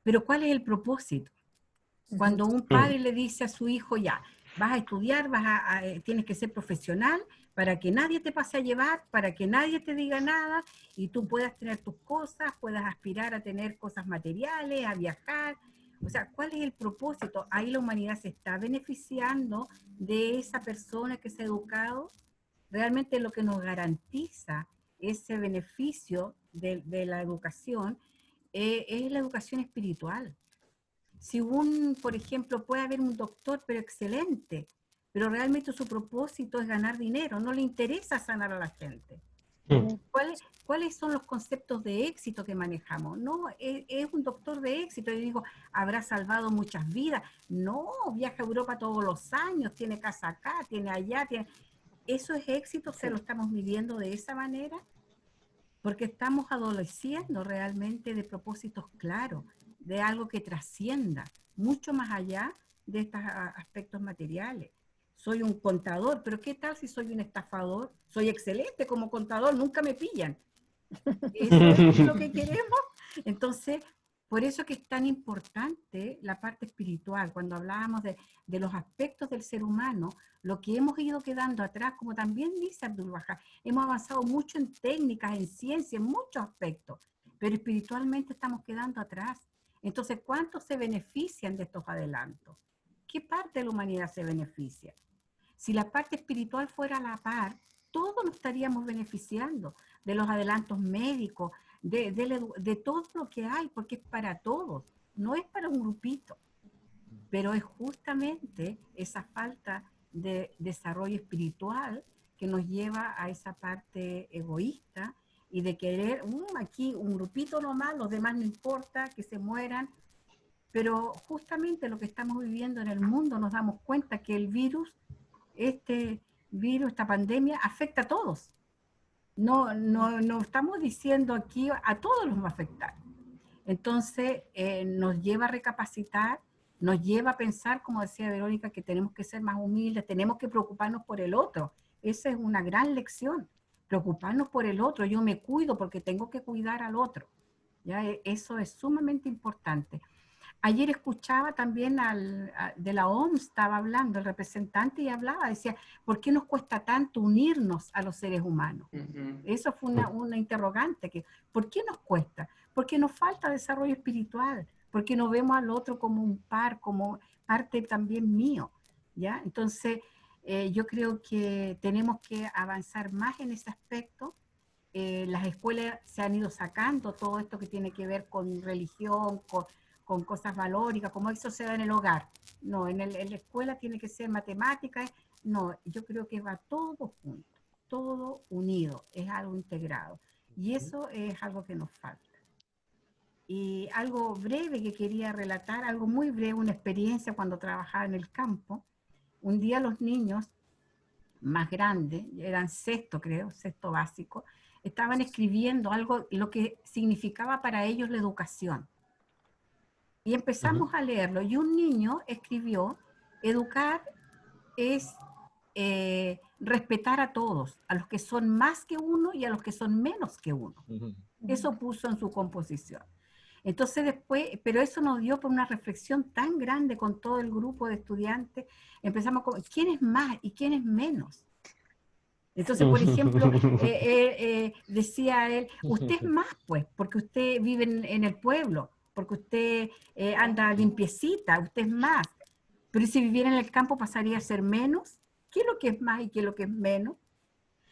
Pero ¿cuál es el propósito? Cuando un padre le dice a su hijo, ya, vas a estudiar, tienes que ser profesional para que nadie te pase a llevar, para que nadie te diga nada y tú puedas tener tus cosas, puedas aspirar a tener cosas materiales, a viajar. O sea, ¿cuál es el propósito? Ahí la humanidad se está beneficiando de esa persona que se ha educado. Realmente lo que nos garantiza ese beneficio de la educación es la educación espiritual. Si por ejemplo, puede haber un doctor, pero excelente, pero realmente su propósito es ganar dinero, no le interesa sanar a la gente. ¿Cuáles son los conceptos de éxito que manejamos? No, es un doctor de éxito. Yo digo, habrá salvado muchas vidas. No, viaja a Europa todos los años, tiene casa acá, tiene allá. ¿Eso es éxito? ¿Se lo estamos midiendo de esa manera? Porque estamos adoleciendo realmente de propósitos claros, de algo que trascienda mucho más allá de estos aspectos materiales. Soy un contador, pero ¿qué tal si soy un estafador? Soy excelente como contador, nunca me pillan. ¿Eso es lo que queremos? Entonces, por eso que es tan importante la parte espiritual. Cuando hablábamos de los aspectos del ser humano, lo que hemos ido quedando atrás, como también dice Abdu'l-Wahhab, hemos avanzado mucho en técnicas, en ciencia, en muchos aspectos, pero espiritualmente estamos quedando atrás. Entonces, ¿cuántos se benefician de estos adelantos? ¿Qué parte de la humanidad se beneficia? Si la parte espiritual fuera a la par, todos nos estaríamos beneficiando de los adelantos médicos, de todo lo que hay, porque es para todos, no es para un grupito, pero es justamente esa falta de desarrollo espiritual que nos lleva a esa parte egoísta y de querer, aquí un grupito nomás, los demás no importa, que se mueran, pero justamente lo que estamos viviendo en el mundo nos damos cuenta que el virus, esta pandemia afecta a todos. No estamos diciendo aquí a todos los va a afectar. Entonces, nos lleva a recapacitar, nos lleva a pensar, como decía Verónica, que tenemos que ser más humildes, tenemos que preocuparnos por el otro. Esa es una gran lección. preocuparnos por el otro. Yo me cuido porque tengo que cuidar al otro. ¿Ya? Eso es sumamente importante. Ayer escuchaba también de la OMS, estaba hablando el representante y hablaba, decía, ¿por qué nos cuesta tanto unirnos a los seres humanos? Eso fue una interrogante, ¿por qué nos cuesta? Porque nos falta desarrollo espiritual, porque no vemos al otro como un par, como parte también mío, ¿ya? Entonces, yo creo que tenemos que avanzar más en ese aspecto. Las escuelas se han ido sacando todo esto que tiene que ver con religión, con cosas valóricas, como eso se da en el hogar. No, en la escuela tiene que ser matemáticas. No, yo creo que va todo junto, todo unido, es algo integrado. Y eso es algo que nos falta. Y algo breve que quería relatar, algo muy breve, una experiencia cuando trabajaba en el campo. Un día los niños más grandes, eran sexto creo, sexto básico, estaban escribiendo algo, lo que significaba para ellos la educación. Y empezamos a leerlo, y un niño escribió, educar es respetar a todos, a los que son más que uno y a los que son menos que uno. Eso puso en su composición. Entonces después, pero eso nos dio por una reflexión tan grande con todo el grupo de estudiantes, empezamos con, ¿quién es más y quién es menos? Entonces, por ejemplo, decía él, usted es más, pues, porque usted vive en el pueblo, porque usted anda limpiecita, usted es más. Pero si viviera en el campo pasaría a ser menos. ¿Qué es lo que es más y qué es lo que es menos?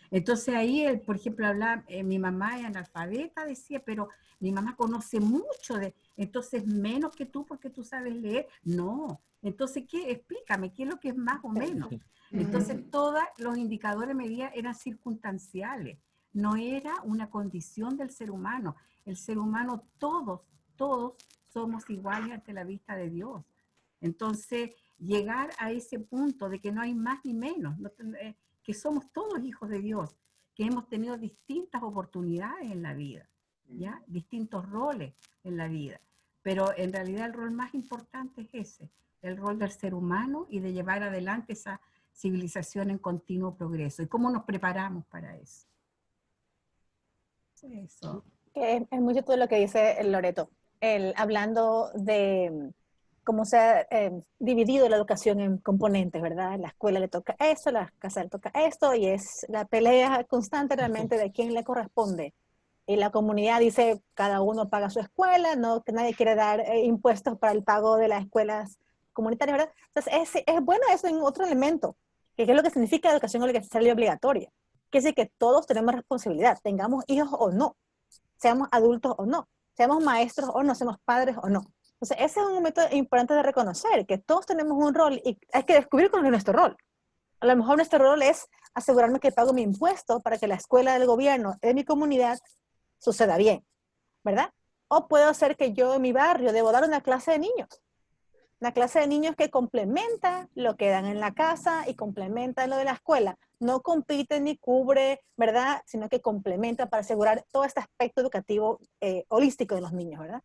Entonces ahí, él, por ejemplo, hablaba, mi mamá es analfabeta, decía, pero mi mamá conoce mucho entonces menos que tú porque tú sabes leer. No. Entonces, explícame, ¿qué es lo que es más o menos? Entonces, todos los indicadores de medida eran circunstanciales, no era una condición del ser humano. El ser humano, todos somos iguales ante la vista de Dios. Entonces, llegar a ese punto de que no hay más ni menos, que somos todos hijos de Dios, que hemos tenido distintas oportunidades en la vida, ¿ya? Distintos roles en la vida. Pero en realidad el rol más importante es ese, el rol del ser humano y de llevar adelante esa civilización en continuo progreso. ¿Y cómo nos preparamos para eso? Eso. Es mucho todo lo que dice el Loreto, hablando de cómo se ha dividido la educación en componentes, ¿verdad? La escuela le toca esto, la casa le toca esto, y es la pelea constante realmente de quién le corresponde. Y la comunidad dice, cada uno paga su escuela, no, que nadie quiere dar impuestos para el pago de las escuelas comunitarias, ¿verdad? Entonces, es bueno eso en otro elemento, que es lo que significa educación universal y obligatoria. Quiere decir que todos tenemos responsabilidad, tengamos hijos o no, seamos adultos o no, seamos maestros o no, seamos padres o no. Entonces, ese es un momento importante de reconocer que todos tenemos un rol y hay que descubrir cuál es nuestro rol. A lo mejor nuestro rol es asegurarme que pago mi impuesto para que la escuela del gobierno de mi comunidad suceda bien, ¿verdad? O puedo ser que yo en mi barrio debo dar una clase de niños que complementa lo que dan en la casa y complementa lo de la escuela. No compite ni cubre, ¿verdad? Sino que complementa para asegurar todo este aspecto educativo holístico de los niños, ¿verdad?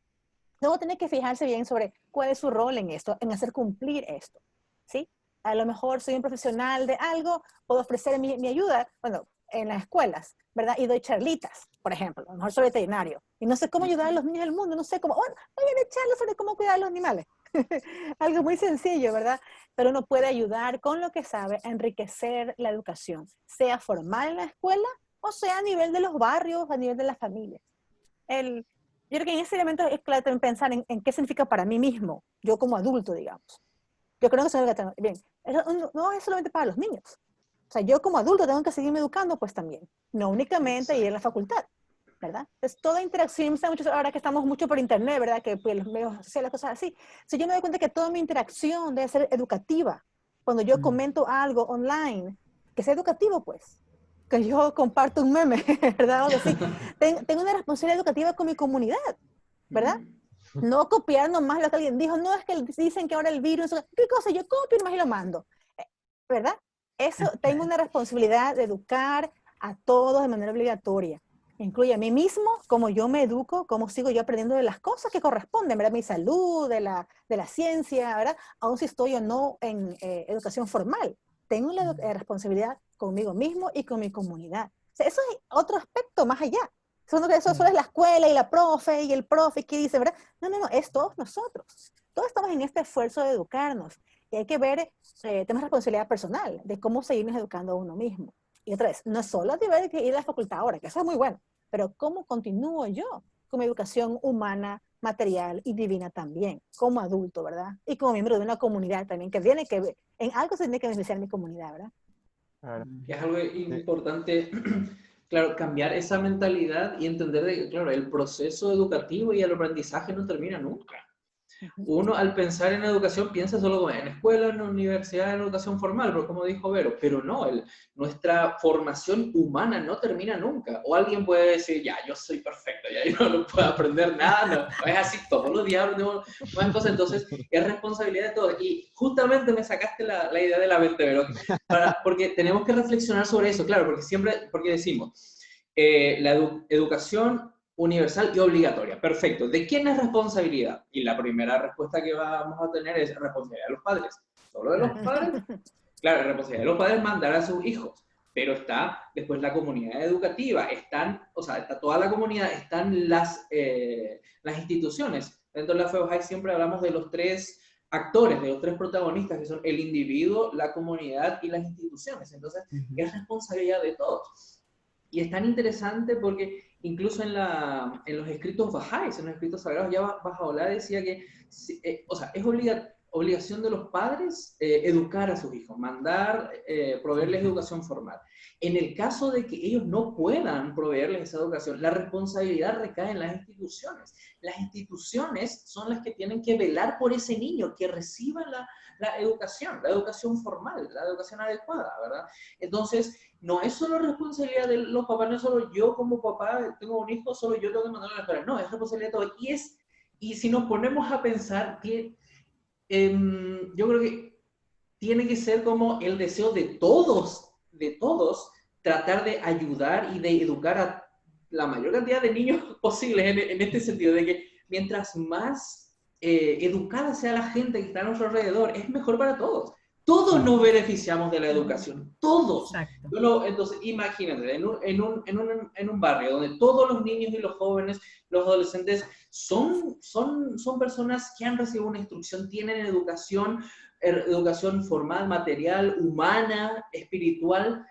Luego tiene que fijarse bien sobre cuál es su rol en esto, en hacer cumplir esto, ¿sí? A lo mejor soy un profesional de algo, puedo ofrecer mi ayuda, bueno, en las escuelas, ¿verdad? Y doy charlitas, por ejemplo. A lo mejor soy veterinario y no sé cómo ayudar a los niños del mundo, no sé cómo, bueno, voy a charlas sobre cómo cuidar a los animales. Algo muy sencillo, ¿verdad? Pero uno puede ayudar con lo que sabe a enriquecer la educación, sea formal en la escuela o sea a nivel de los barrios, a nivel de las familias. Yo creo que en ese elemento es clave también pensar en qué significa para mí mismo, yo como adulto, digamos. Yo creo que eso es bien. No es solamente para los niños. O sea, yo como adulto tengo que seguirme educando, pues también. No únicamente ir a la facultad, ¿verdad? Es toda interacción, ahora que estamos mucho por internet, ¿verdad? Que pues, los medios sociales, cosas así. Si yo me doy cuenta que toda mi interacción debe ser educativa. Cuando yo comento algo online, que sea educativo, pues. Que yo comparto un meme, ¿verdad? O algo así. Tengo una responsabilidad educativa con mi comunidad, ¿verdad? No copiar nomás lo que alguien dijo. No es que dicen que ahora el virus, ¿qué cosa? Yo copio nomás y lo mando, ¿verdad? Eso, tengo una responsabilidad de educar a todos de manera obligatoria. Incluye a mí mismo, cómo yo me educo, cómo sigo yo aprendiendo de las cosas que corresponden, ¿verdad? Mi salud, de la ciencia, ¿verdad? Aún si estoy o no en educación formal. Tengo la responsabilidad conmigo mismo y con mi comunidad. sea, eso es otro aspecto más allá. Eso solo es la escuela y la profe y el profe que dice, ¿verdad? No, es todos nosotros. Todos estamos en este esfuerzo de educarnos. Y hay que ver, tenemos responsabilidad personal de cómo seguirnos educando a uno mismo. Y otra vez, no es solo de ir a la facultad ahora, que eso es muy bueno, pero cómo continúo yo con mi educación humana, material y divina también, como adulto, ¿verdad? Y como miembro de una comunidad también, que tiene que ver, en algo se tiene que beneficiar mi comunidad, ¿verdad? Claro. Que es algo importante, claro, cambiar esa mentalidad y entender de, claro, el proceso educativo y el aprendizaje no termina nunca. Uno al pensar en educación piensa solo como en escuela, en universidad, en educación formal, pero como dijo Vero, pero no, nuestra formación humana no termina nunca. O alguien puede decir, ya, yo soy perfecto, ya yo no puedo aprender nada, no es así, todos los días aprendemos más cosas, entonces es responsabilidad de todos. Y justamente me sacaste la idea de la mente, Vero, porque tenemos que reflexionar sobre eso, claro, porque decimos, la educación universal y obligatoria. Perfecto. ¿De quién es responsabilidad? Y la primera respuesta que vamos a tener es responsabilidad de los padres. ¿Solo de los padres? Claro, la responsabilidad de los padres es mandar a sus hijos, pero está después la comunidad educativa, está toda la comunidad, están las instituciones. Dentro de la FEBAJAI siempre hablamos de los tres actores, de los tres protagonistas, que son el individuo, la comunidad y las instituciones. Entonces, es responsabilidad de todos. Y es tan interesante porque incluso en los escritos bajáis, en los escritos sagrados, ya Bahá'u'lláh decía que, es obligación de los padres educar a sus hijos, proveerles educación formal. En el caso de que ellos no puedan proveerles esa educación, la responsabilidad recae en las instituciones. Las instituciones son las que tienen que velar por ese niño, que reciba la educación formal, la educación adecuada, ¿verdad? Entonces, no es solo responsabilidad de los papás, no es solo yo como papá, tengo un hijo, solo yo tengo que mandarlo a la escuela. No, es responsabilidad de todos. Y si nos ponemos a pensar que yo creo que tiene que ser como el deseo de todos, tratar de ayudar y de educar a la mayor cantidad de niños posibles en este sentido, de que mientras más educada sea la gente que está a nuestro alrededor, es mejor para todos. Todos nos beneficiamos de la educación, todos. Entonces, imagínate, en un barrio donde todos los niños y los jóvenes, los adolescentes, son personas que han recibido una instrucción, tienen educación formal, material, humana, espiritual,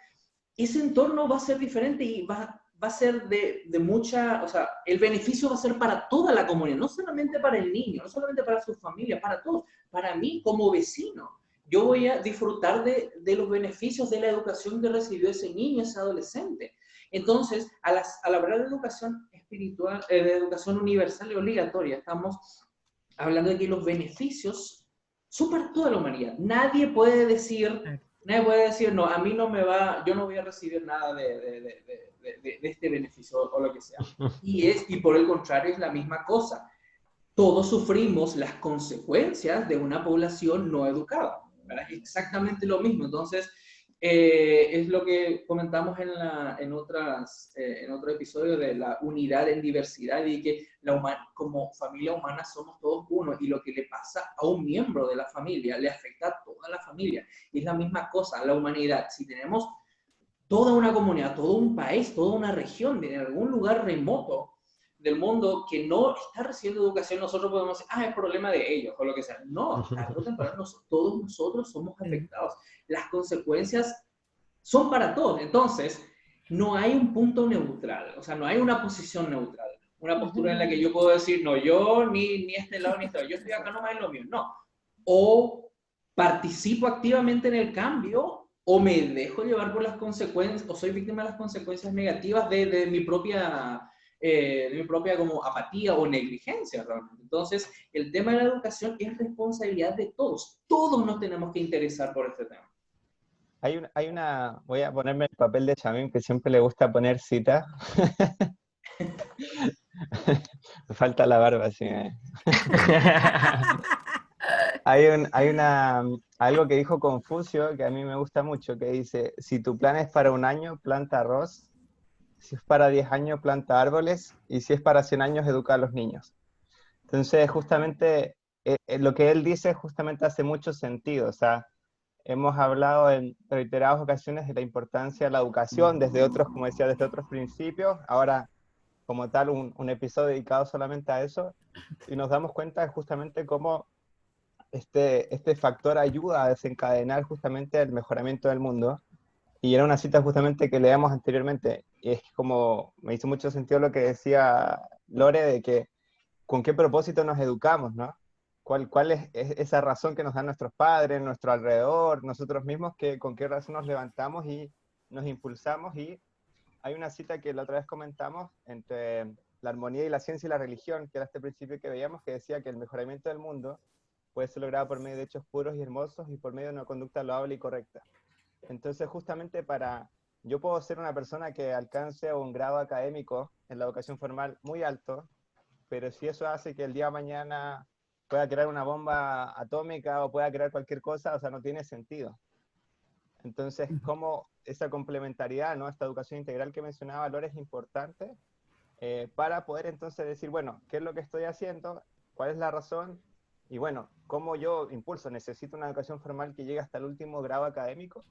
ese entorno va a ser diferente y va a ser de mucha, el beneficio va a ser para toda la comunidad, no solamente para el niño, no solamente para su familia, para todos, para mí como vecino. Yo voy a disfrutar de los beneficios de la educación que recibió ese niño, ese adolescente. Entonces, a la verdad de educación espiritual, de educación universal y obligatoria, estamos hablando de que los beneficios son para toda la humanidad. Nadie puede decir, no, a mí no me va, yo no voy a recibir nada de este beneficio o lo que sea. Y por el contrario, es la misma cosa. Todos sufrimos las consecuencias de una población no educada, ¿verdad? Exactamente lo mismo. Entonces, es lo que comentamos en otro episodio de la unidad en diversidad y que como familia humana somos todos uno y lo que le pasa a un miembro de la familia le afecta a toda la familia. Y es la misma cosa a la humanidad. Si tenemos toda una comunidad, todo un país, toda una región en algún lugar remoto del mundo que no está recibiendo educación, nosotros podemos decir, es problema de ellos o lo que sea. No, tarde o temprano todos nosotros somos afectados. Las consecuencias son para todos. Entonces, no hay un punto neutral, no hay una posición neutral, una postura en la que yo puedo decir, no, yo ni este lado ni este lado, yo estoy acá nomás en lo mío. No. O participo activamente en el cambio, o me dejo llevar por las consecuencias, o soy víctima de las consecuencias negativas de mi propia como apatía o negligencia realmente. Entonces, el tema de la educación es responsabilidad de todos. Todos nos tenemos que interesar por este tema. Voy a ponerme el papel de Chamín, que siempre le gusta poner citas. Me falta la barba, sí. Algo que dijo Confucio, que a mí me gusta mucho, que dice, si tu plan es para un año, planta arroz. Si es para 10 años, planta árboles, y si es para 100 años, educa a los niños. Entonces, justamente, lo que él dice justamente hace mucho sentido. hemos hablado en reiteradas ocasiones de la importancia de la educación desde otros, como decía, desde otros principios. Ahora, como tal, un episodio dedicado solamente a eso, y nos damos cuenta de justamente cómo este factor ayuda a desencadenar justamente el mejoramiento del mundo. Y era una cita justamente que leíamos anteriormente, y es como me hizo mucho sentido lo que decía Lore, de que con qué propósito nos educamos, ¿no? ¿Cuál es esa razón que nos dan nuestros padres, nuestro alrededor, nosotros mismos, que con qué razón nos levantamos y nos impulsamos? Y hay una cita que la otra vez comentamos entre la armonía y la ciencia y la religión, que era este principio que veíamos, que decía que el mejoramiento del mundo puede ser logrado por medio de hechos puros y hermosos y por medio de una conducta loable y correcta. Entonces, justamente yo puedo ser una persona que alcance un grado académico en la educación formal muy alto, pero si eso hace que el día de mañana pueda crear una bomba atómica o pueda crear cualquier cosa, o sea, no tiene sentido. Entonces, cómo esa complementariedad, ¿no? Esta educación integral que mencionaba Lore es importante para poder entonces decir, bueno, ¿qué es lo que estoy haciendo? ¿Cuál es la razón? Y bueno, ¿cómo yo impulso? ¿Necesito una educación formal que llegue hasta el último grado académico?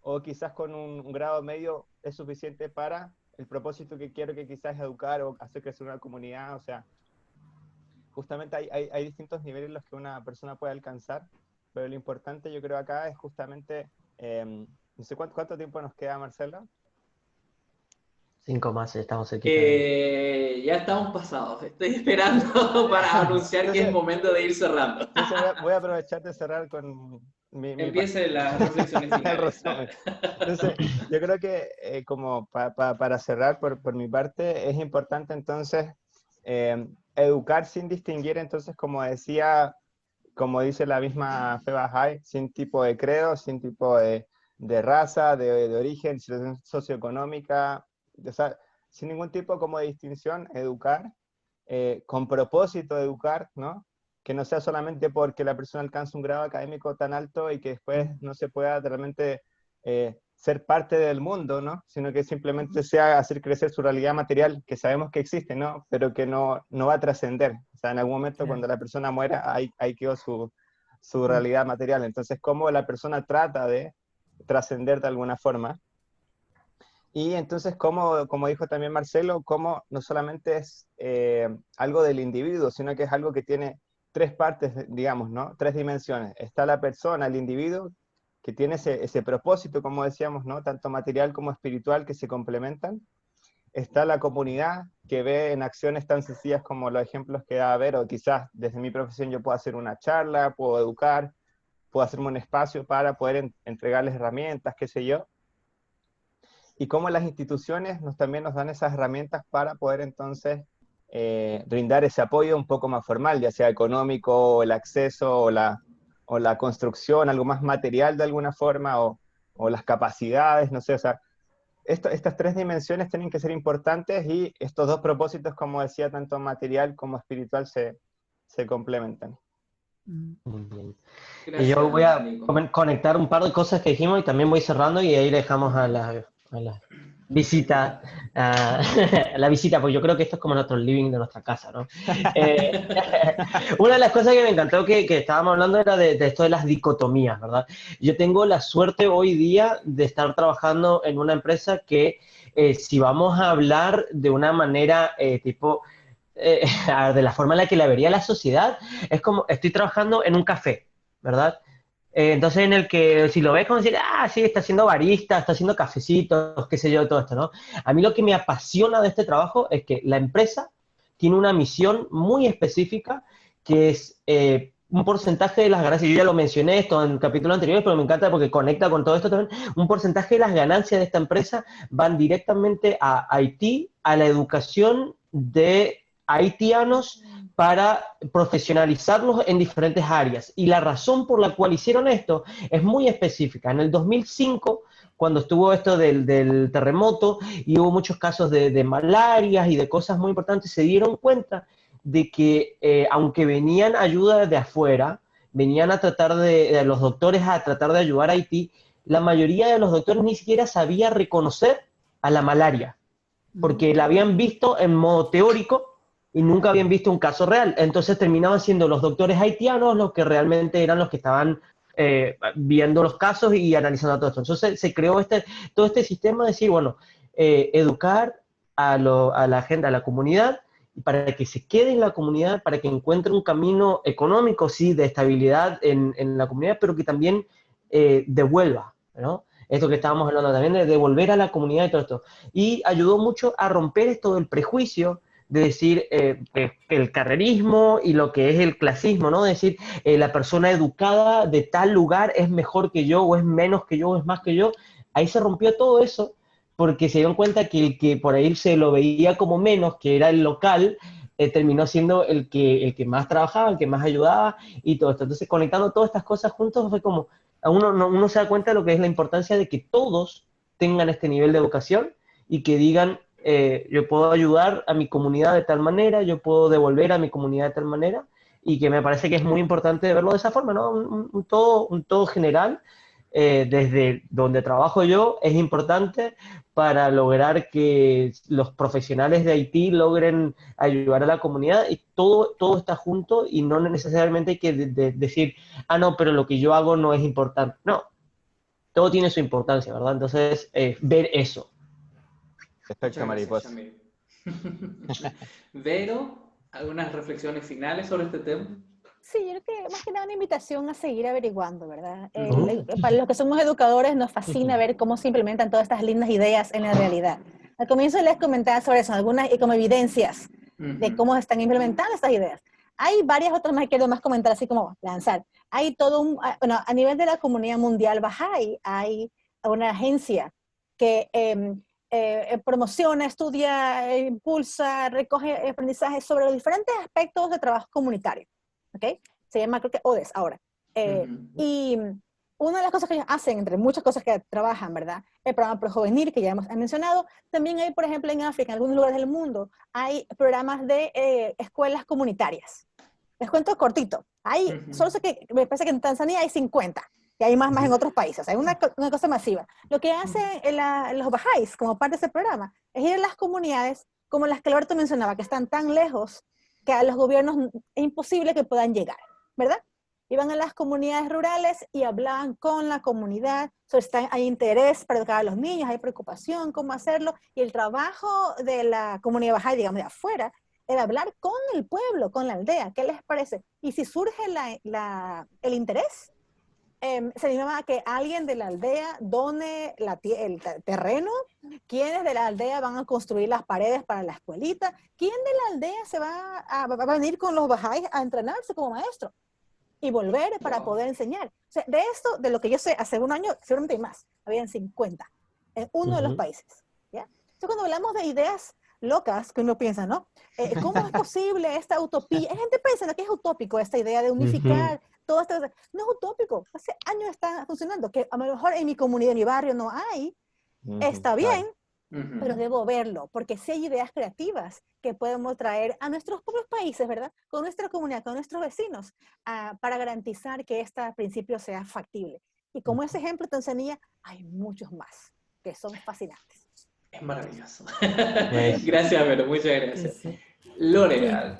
¿O quizás con un grado medio es suficiente para el propósito que quiero, que quizás es educar o hacer crecer una comunidad? O sea, justamente hay distintos niveles en los que una persona puede alcanzar, pero lo importante yo creo acá es justamente, no sé cuánto tiempo nos queda, Marcelo. 5 más, estamos cerquita. Ya estamos pasados. Estoy esperando para anunciar que es momento de ir cerrando. Entonces voy a aprovechar de cerrar con Empiece las reflexiones finales. Entonces, yo creo que como para cerrar por mi parte, es importante entonces educar sin distinguir, entonces, como decía, como dice la misma Fe Bahá'í, sin tipo de credo, sin tipo de raza, de origen, situación socioeconómica, o sea, sin ningún tipo como de distinción, educar, con propósito de educar, ¿no? Que no sea solamente porque la persona alcanza un grado académico tan alto y que después no se pueda realmente ser parte del mundo, ¿no? Sino que simplemente sea hacer crecer su realidad material, que sabemos que existe, ¿no? Pero que no va a trascender. O sea, en algún momento cuando la persona muera, ahí quedó su realidad material. Entonces, ¿cómo la persona trata de trascender de alguna forma? Y entonces, como dijo también Marcelo, cómo no solamente es algo del individuo, sino que es algo que tiene tres partes, digamos, ¿no? Tres dimensiones. Está la persona, el individuo, que tiene ese propósito, como decíamos, ¿no? Tanto material como espiritual, que se complementan. Está la comunidad, que ve en acciones tan sencillas como los ejemplos que da a ver, o quizás desde mi profesión yo puedo hacer una charla, puedo educar, puedo hacerme un espacio para poder entregarles herramientas, qué sé yo. Y cómo las instituciones también nos dan esas herramientas para poder entonces brindar ese apoyo un poco más formal, ya sea económico, o el acceso, o la construcción, algo más material de alguna forma, o las capacidades, no sé, o sea, estas tres dimensiones tienen que ser importantes y estos dos propósitos, como decía, tanto material como espiritual, se complementan. Muy bien. Gracias, Y yo voy a Nico. conectar un par de cosas que dijimos y también voy cerrando y ahí dejamos a la visita, la visita, pues yo creo que esto es como nuestro living de nuestra casa, ¿no? Una de las cosas que me encantó que estábamos hablando era de esto de las dicotomías, ¿verdad? Yo tengo la suerte hoy día de estar trabajando en una empresa que si vamos a hablar de una manera tipo... de la forma en la que la vería la sociedad, es como estoy trabajando en un café, ¿verdad? Entonces en el que si lo ves como decir, sí, está haciendo barista, está haciendo cafecitos, qué sé yo, todo esto, ¿no? A mí lo que me apasiona de este trabajo es que la empresa tiene una misión muy específica que es un porcentaje de las ganancias, yo ya lo mencioné esto en capítulos anteriores, pero me encanta porque conecta con todo esto también, un porcentaje de las ganancias de esta empresa van directamente a Haití, a la educación de haitianos para profesionalizarlos en diferentes áreas. Y la razón por la cual hicieron esto es muy específica. En el 2005, cuando estuvo esto del terremoto y hubo muchos casos de malaria y de cosas muy importantes, se dieron cuenta de que aunque venían ayuda de afuera, venían a tratar de los doctores a tratar de ayudar a Haití, la mayoría de los doctores ni siquiera sabía reconocer a la malaria, porque la habían visto en modo teórico y nunca habían visto un caso real. Entonces terminaban siendo los doctores haitianos los que realmente eran los que estaban viendo los casos y analizando todo esto. Entonces se creó todo este sistema de decir, bueno, educar a la gente, a la comunidad, para que se quede en la comunidad, para que encuentre un camino económico, sí, de estabilidad en la comunidad, pero que también devuelva, ¿no? Esto que estábamos hablando también, de devolver a la comunidad y todo esto. Y ayudó mucho a romper esto del prejuicio, de decir el carrerismo y lo que es el clasismo, ¿no? De decir, la persona educada de tal lugar es mejor que yo, o es menos que yo, o es más que yo. Ahí se rompió todo eso, porque se dieron cuenta que el que por ahí se lo veía como menos, que era el local, terminó siendo el que más trabajaba, el que más ayudaba y todo esto. Entonces, conectando todas estas cosas juntos, fue como, uno se da cuenta de lo que es la importancia de que todos tengan este nivel de educación y que digan, yo puedo ayudar a mi comunidad de tal manera, yo puedo devolver a mi comunidad de tal manera, y que me parece que es muy importante verlo de esa forma, ¿no? Un todo general, desde donde trabajo yo, es importante para lograr que los profesionales de Haití logren ayudar a la comunidad, y todo está junto, y no necesariamente hay que decir, no, pero lo que yo hago no es importante. No, todo tiene su importancia, ¿verdad? Entonces, ver eso. Efecto mariposa. Vero, ¿algunas reflexiones finales sobre este tema? Sí, yo creo que más que nada una invitación a seguir averiguando, ¿verdad? Para los que somos educadores nos fascina ver cómo se implementan todas estas lindas ideas en la realidad. Al comienzo les comentaba sobre eso, algunas como evidencias de cómo se están implementando estas ideas. Hay varias otras más que quiero más comentar, así como lanzar. Hay todo bueno, a nivel de la comunidad mundial Bahá'í, hay una agencia que promociona, estudia, impulsa, recoge aprendizajes sobre los diferentes aspectos de trabajo comunitario. ¿Okay? Se llama, creo que ODS ahora. Y una de las cosas que ellos hacen, entre muchas cosas que trabajan, ¿verdad? El programa Projuvenil, que ya hemos mencionado. También hay, por ejemplo, en África, en algunos lugares del mundo, hay programas de escuelas comunitarias. Les cuento cortito. Solo sé que me parece que en Tanzania hay 50, y hay más en otros países. Hay una cosa masiva. Lo que hacen los bahá'ís, como parte de ese programa, es ir a las comunidades, como las que Alberto mencionaba, que están tan lejos que a los gobiernos es imposible que puedan llegar, ¿verdad? Iban a las comunidades rurales y hablaban con la comunidad, hay interés para educar a los niños, hay preocupación, cómo hacerlo, y el trabajo de la comunidad bahá'í, digamos, de afuera, era hablar con el pueblo, con la aldea, ¿qué les parece? Y si surge el interés, se animaba a que alguien de la aldea done el terreno, quiénes de la aldea van a construir las paredes para la escuelita, quién de la aldea va a venir con los bahá'ís a entrenarse como maestro y volver para poder enseñar. O sea, de esto, de lo que yo sé, hace un año, seguramente hay más, habían 50 en uno de los países. ¿Ya? Entonces, cuando hablamos de ideas locas que uno piensa, ¿no? ¿Cómo es posible esta utopía? Hay gente pensando que es utópico esta idea de unificar todo esto. No es utópico. Hace años está funcionando, que a lo mejor en mi comunidad, en mi barrio no hay. Está bien, pero debo verlo, porque sí hay ideas creativas que podemos traer a nuestros propios países, ¿verdad? Con nuestra comunidad, con nuestros vecinos, para garantizar que este principio sea factible. Y como ese ejemplo de Tanzania, hay muchos más que son fascinantes. Es maravilloso. Gracias, Vero, muchas gracias. Sí. Lore.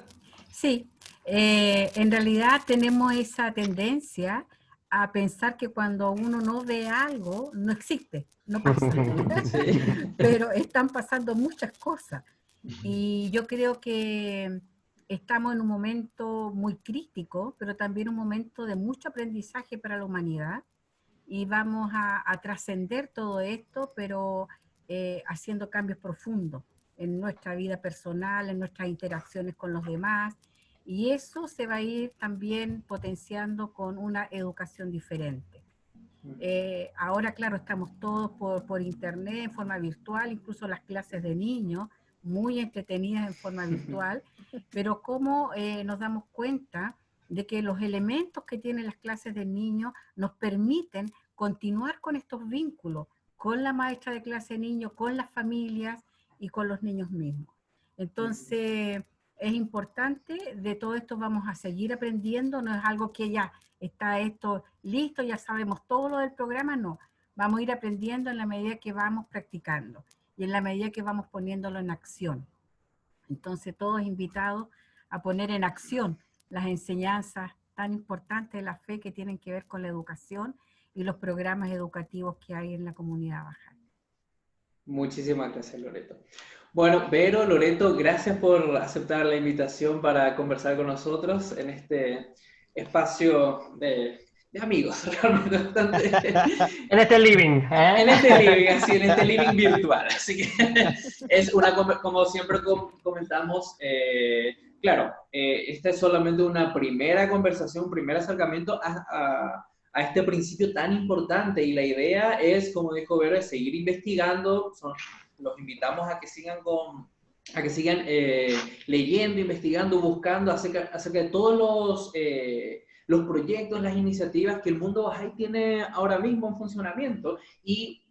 Sí, en realidad tenemos esa tendencia a pensar que cuando uno no ve algo, no existe, no pasa. Sí. Pero están pasando muchas cosas. Y yo creo que estamos en un momento muy crítico, pero también un momento de mucho aprendizaje para la humanidad. Y vamos a trascender todo esto, pero haciendo cambios profundos en nuestra vida personal, en nuestras interacciones con los demás, y eso se va a ir también potenciando con una educación diferente. Ahora, claro, estamos todos por internet, en forma virtual, incluso las clases de niños, muy entretenidas en forma virtual, pero cómo nos damos cuenta de que los elementos que tienen las clases de niños nos permiten continuar con estos vínculos, con la maestra de clase de niños, con las familias y con los niños mismos. Entonces, es importante, de todo esto vamos a seguir aprendiendo, no es algo que ya está esto listo, ya sabemos todo lo del programa, no. Vamos a ir aprendiendo en la medida que vamos practicando y en la medida que vamos poniéndolo en acción. Entonces, todos invitados a poner en acción las enseñanzas tan importantes de la fe que tienen que ver con la educación y los programas educativos que hay en la comunidad baja. Muchísimas gracias, Loreto. Bueno, Vero, Loreto, gracias por aceptar la invitación para conversar con nosotros en este espacio de amigos, realmente bastante. En este living, ¿eh? En este living, así, en este living virtual. Así que es una, como siempre comentamos, claro, esta es solamente una primera conversación, un primer acercamiento a este principio tan importante, y la idea es, como dijo Vero, es seguir investigando. Los invitamos a que sigan leyendo, investigando, buscando acerca de todos los proyectos, las iniciativas que el mundo Bahá'í tiene ahora mismo en funcionamiento, y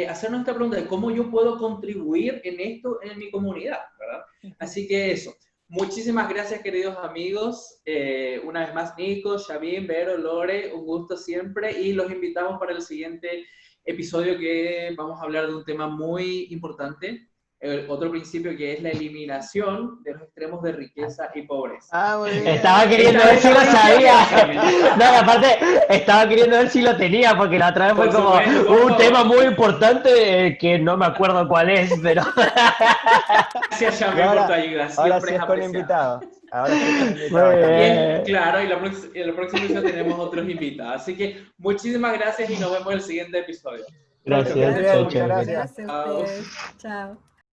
hacernos esta pregunta de cómo yo puedo contribuir en esto en mi comunidad, ¿verdad? Así que eso. Muchísimas gracias, queridos amigos. Una vez más, Nico, Shabim, Vero, Lore, un gusto siempre, y los invitamos para el siguiente episodio, que vamos a hablar de un tema muy importante, otro principio, que es la eliminación de los extremos de riqueza y pobreza. Muy bien. Estaba queriendo ver si lo sabía. No, aparte, estaba queriendo ver si lo tenía, porque la otra vez fue como un tema muy importante que no me acuerdo cuál es, pero... Gracias, Shabim, por tu ayuda. Ahora Siempre sí es con invitado. Ahora sí es con invitado. Muy Bien, claro, y en la próxima edición tenemos otros invitados. Así que muchísimas gracias y nos vemos en el siguiente episodio. Gracias. Gracias. Chao, Muchas chao. gracias. Gracias a ustedes. Chao.